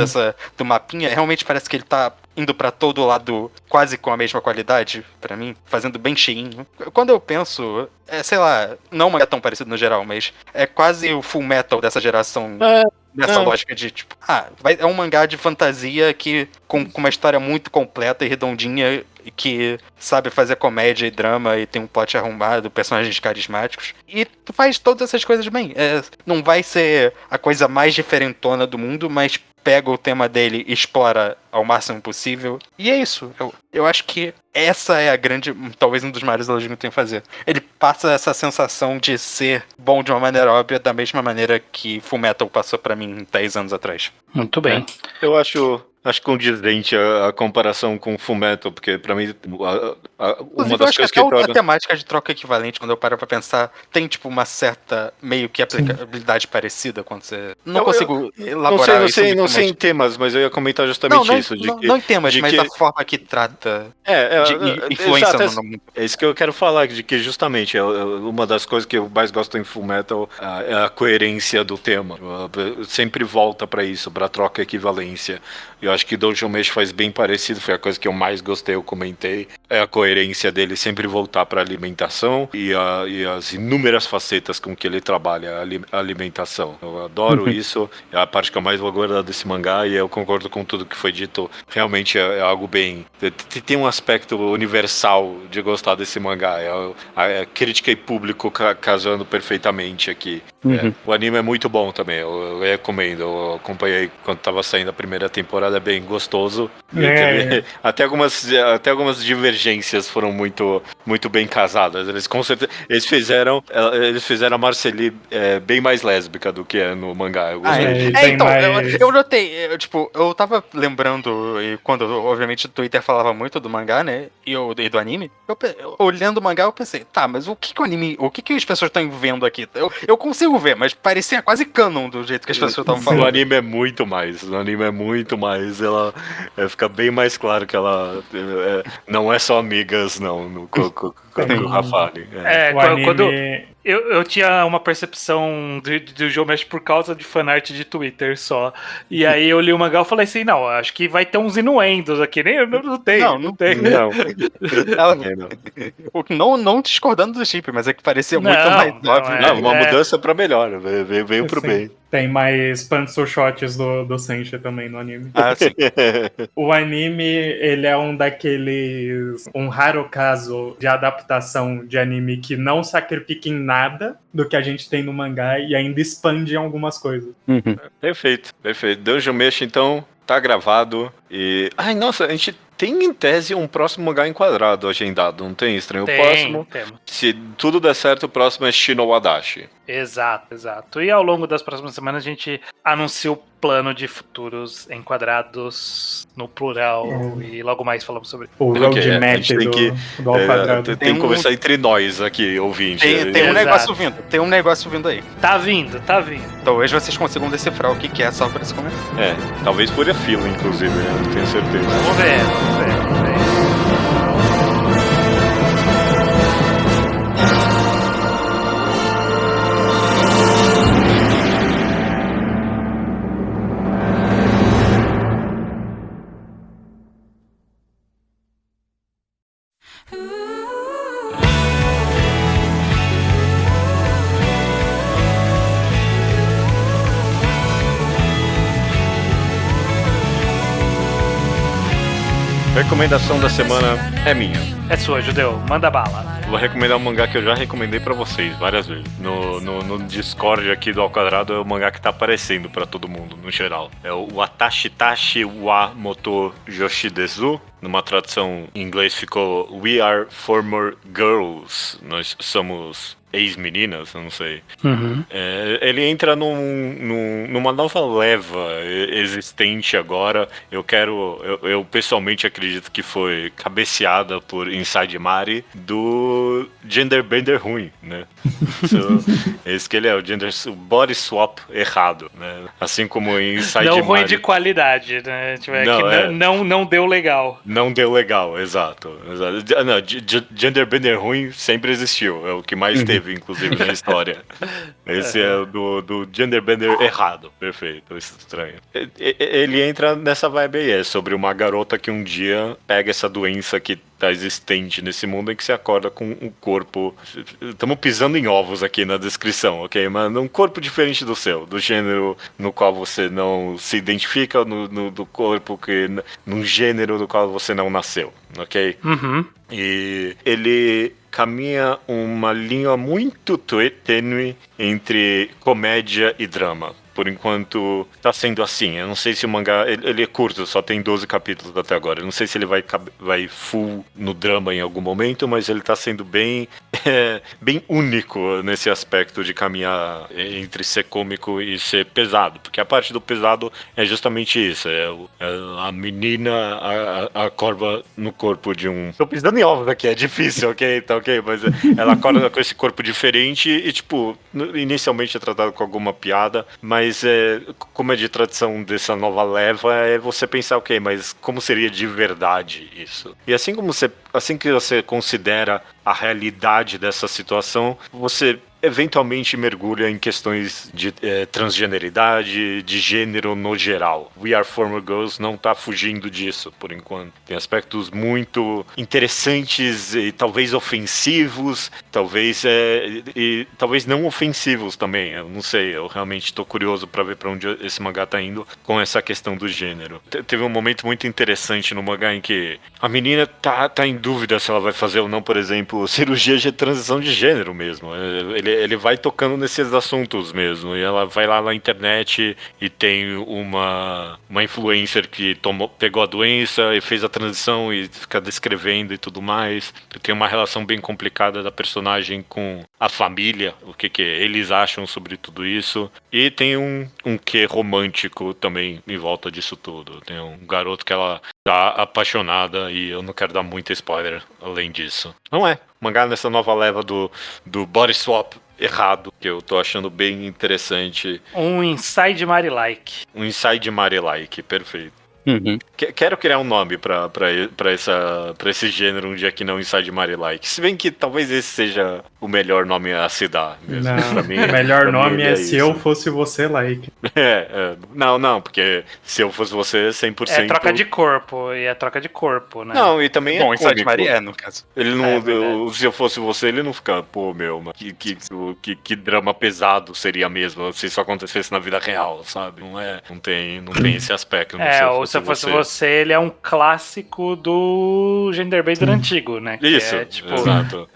do mapinha, realmente parece que ele tá indo pra todo lado quase com a mesma qualidade, pra mim, fazendo bem cheinho. Quando eu penso, sei lá, não é um mangá tão parecido no geral, mas é quase o Full Metal dessa geração, nessa lógica de, tipo, é um mangá de fantasia que com uma história muito completa e redondinha, que sabe fazer comédia e drama e tem um plot arrumado, personagens carismáticos, e faz todas essas coisas bem. Não vai ser a coisa mais diferentona do mundo, mas pega o tema dele e explora ao máximo possível. E é isso. Eu acho que essa é a grande, talvez um dos maiores elogios que eu tenho a fazer. Ele passa essa sensação de ser bom de uma maneira óbvia, da mesma maneira que Fullmetal passou pra mim 10 anos atrás. Muito bem. Eu acho condizente a comparação com Fullmetal, porque pra mim uma das coisas que a temática de troca equivalente, quando eu paro pra pensar, tem tipo uma certa meio que aplicabilidade parecida quando você... Não consigo elaborar isso. Não sei em temas, mas eu ia comentar justamente isso. Não em temas, mas a forma que trata de influência no mundo. É isso que eu quero falar, de que justamente uma das coisas que eu mais gosto em Fullmetal é a coerência do tema. Sempre volta pra isso, pra troca e equivalência. Eu acho que Dungeon Mesh faz bem parecido, foi a coisa que eu mais gostei, eu comentei. É a coerência dele sempre voltar para alimentação e as inúmeras facetas com que ele trabalha a alimentação. Eu adoro isso, é a parte que eu mais vou guardar desse mangá e eu concordo com tudo que foi dito. Realmente é algo bem... Tem um aspecto universal de gostar desse mangá. A crítica e público casando perfeitamente aqui. O anime é muito bom também, eu recomendo. Eu acompanhei quando estava saindo a primeira temporada, é bem gostoso. Até algumas divergências foram muito, muito bem casadas. Eles com certeza eles fizeram a Marcely bem mais lésbica do que é no mangá. Eu gostei. Então, eu notei, eu tava lembrando, e quando obviamente o Twitter falava muito do mangá, né, e do anime, olhando o mangá eu pensei, mas o que as pessoas estão vendo aqui? Eu consigo ver, mas parecia quase canon do jeito que as pessoas estavam falando. O anime é muito mais. Ela fica bem mais claro que ela não é só amigas, não, com o Rafale. O anime, Eu tinha uma percepção do Geomesh por causa de fanart de Twitter só. E aí eu li o mangá e falei assim, não, acho que vai ter uns inuendos aqui. Nem, não tem, não tem. Não. Não discordando do chip, mas é que parecia muito Não, mais não, óbvio. Não, uma mudança pra melhor, veio pro Sim. bem. Tem mais pencil shots do Senshi também no anime. Ah, sim. O anime, ele é um raro caso de adaptação de anime que não sacrifica em nada do que a gente tem no mangá e ainda expande em algumas coisas. Perfeito. Dungeon Mesh, então, tá gravado e... Ai, nossa, a gente tem em tese um próximo mangá enquadrado agendado, não tem, Estranho? O próximo, Temos. se tudo der certo, o próximo é Shino Wadashi. Exato. E ao longo das próximas semanas a gente anuncia o plano de futuros enquadrados no plural e logo mais falamos sobre O Ok, roadmap a gente tem que, do Ao Quadrado. tem que conversar entre nós aqui, ouvinte. Tem um Exato. negócio vindo aí. Tá vindo. Talvez vocês consigam decifrar o que é só pra esse comentário. Talvez por a fila, inclusive, né? Não tenho certeza. Vamos ver. Recomendação da semana é minha. É sua, Judeu. Manda bala. Vou recomendar um mangá que eu já recomendei pra vocês várias vezes. No Discord aqui do Ao Quadrado é o mangá que tá aparecendo pra todo mundo, no geral. É o Atashitashi wa Moto Yoshidezu. Numa tradução em inglês ficou We Are Former Girls. Nós somos ex-meninas, eu não sei. Ele entra numa nova leva existente agora. Eu pessoalmente acredito que foi cabeceada por Inside Mari do gender bender ruim, né? Esse que ele é, o body swap errado, né? Assim como em Inside Não Mari. ruim de qualidade, né? Tipo, não deu legal. Não deu legal, exato. Não, gender bender ruim sempre existiu. É o que mais teve, inclusive, na história. Esse é o do gender bender errado. Perfeito, isso é estranho. Ele entra nessa vibe aí. É sobre uma garota que um dia pega essa doença que tá existente nesse mundo em que você acorda com um corpo... Estamos pisando em ovos aqui na descrição, ok? Mas um corpo diferente do seu, do gênero no qual você não se identifica, do corpo num gênero do qual você não nasceu, ok? E ele caminha uma linha muito tênue entre comédia e drama. Por enquanto, tá sendo assim. Eu não sei se o mangá... Ele é curto, só tem 12 capítulos até agora. Eu não sei se ele vai full no drama em algum momento, mas ele tá sendo bem único nesse aspecto de caminhar entre ser cômico e ser pesado. Porque a parte do pesado é justamente isso. É a menina acorda no corpo de um... Tô pisando em ovos aqui, é difícil, ok? Tá ok? Mas ela acorda com esse corpo diferente e, tipo, inicialmente é tratado com alguma piada, mas como é de tradição dessa nova leva, é você pensar, ok, mas como seria de verdade isso? E assim que você considera a realidade dessa situação, você eventualmente mergulha em questões de transgeneridade, de gênero no geral. We Are Former Girls não tá fugindo disso, por enquanto. Tem aspectos muito interessantes e talvez ofensivos, talvez não ofensivos também. Eu não sei, eu realmente tô curioso pra ver pra onde esse mangá tá indo com essa questão do gênero. Teve um momento muito interessante no mangá em que a menina tá em dúvida se ela vai fazer ou não, por exemplo, cirurgia de transição de gênero mesmo. Ele vai tocando nesses assuntos mesmo. E ela vai lá na internet e tem uma influencer que pegou a doença e fez a transição e fica descrevendo e tudo mais. Tem uma relação bem complicada da personagem com a família, o que eles acham sobre tudo isso. E tem um quê romântico também em volta disso tudo. Tem um garoto que ela tá apaixonada e eu não quero dar muito spoiler além disso. Não é. Mangá nessa nova leva do body swap errado, que eu tô achando bem interessante. Um Inside Mari-like. Um Inside Mari-like, perfeito. Uhum. Quero criar um nome pra esse gênero um dia que não Inside Marie Like. Se bem que talvez esse seja o melhor nome a se dar mesmo. Não, Pra mim, o melhor pra mim nome ele é Se isso. Eu Fosse Você, Like. Não, porque se eu fosse você, 100%... É troca de corpo, e é troca de corpo, né? Não, e também Bom, é Inside cômico. Maria no caso. Ele não, verdade. se eu fosse você, ele não fica, pô, meu, mas que drama pesado seria mesmo se isso acontecesse na vida real, sabe? Não tem esse aspecto. Ou se eu fosse você, ele é um clássico do gender-based antigo, né? Que Isso, é tipo, exato.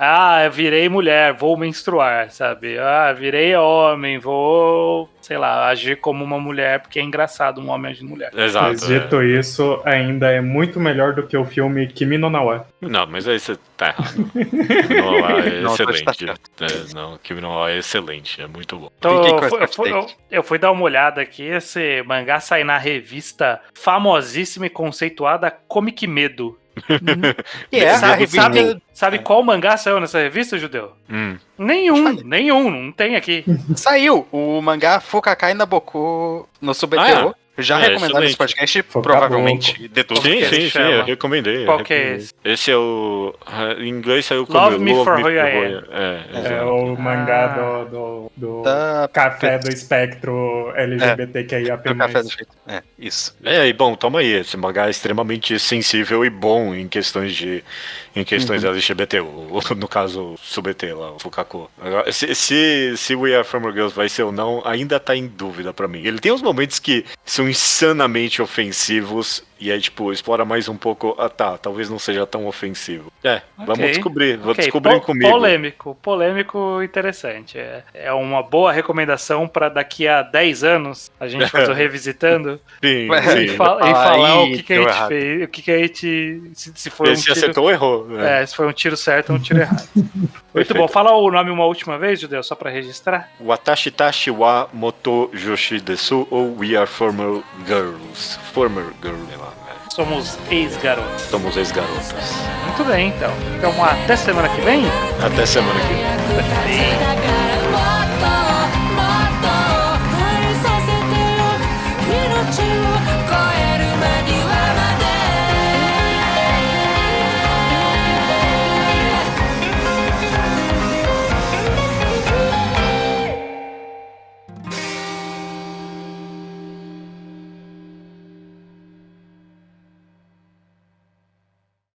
eu virei mulher, vou menstruar, sabe? Virei homem, vou, sei lá, agir como uma mulher, porque é engraçado um homem agir mulher. Exato. Mas dito isso, ainda é muito melhor do que o filme Kimi no Na wa. Não, mas aí você tá errado. Kimi no Na wa é Não, tá excelente. certo. Não, Kimi no Na wa é excelente, é muito bom. Então, Fiquei com essa eu fui dar uma olhada aqui, esse mangá sai na revista famosíssima e conceituada Comic Medo. Sabe qual mangá saiu nessa revista, Judeu? Nenhum, não tem aqui. Saiu o mangá Fukakai Naboku no Subeteo. Já recomendado nesse podcast, provavelmente deduzo que ele Sim, chama. eu recomendei. Qual que é esse? Esse é o... Em inglês saiu como Love Me For Who I Am. É o mangá do café do espectro LGBTQIAP+. Do café do jeito. Isso. E bom, toma aí, esse mangá é extremamente sensível e bom em questões LGBT, no caso, Subete lá, o Fukaku. Agora, se We Are Farmer Girls vai ser ou não, ainda tá em dúvida pra mim. Ele tem uns momentos que são insanamente ofensivos e aí, tipo, explora mais um pouco, talvez não seja tão ofensivo. Vamos descobrir, vou descobrir comigo. Polêmico interessante. É uma boa recomendação pra daqui a 10 anos a gente fazer o Revisitando. Sim. E falar o que a gente fez, o que a gente... Se foi Se acertou ou errou. Se foi um tiro certo ou um tiro errado. Muito bom. Fala o nome uma última vez, Judeu, só pra registrar. Watashi tashi wa moto joshi desu ou We Are Former Girls. Former Girl, sei lá. Somos ex-garotos. Somos ex-garotas. Muito bem, então. Então até semana que vem. Até semana que vem. Sim.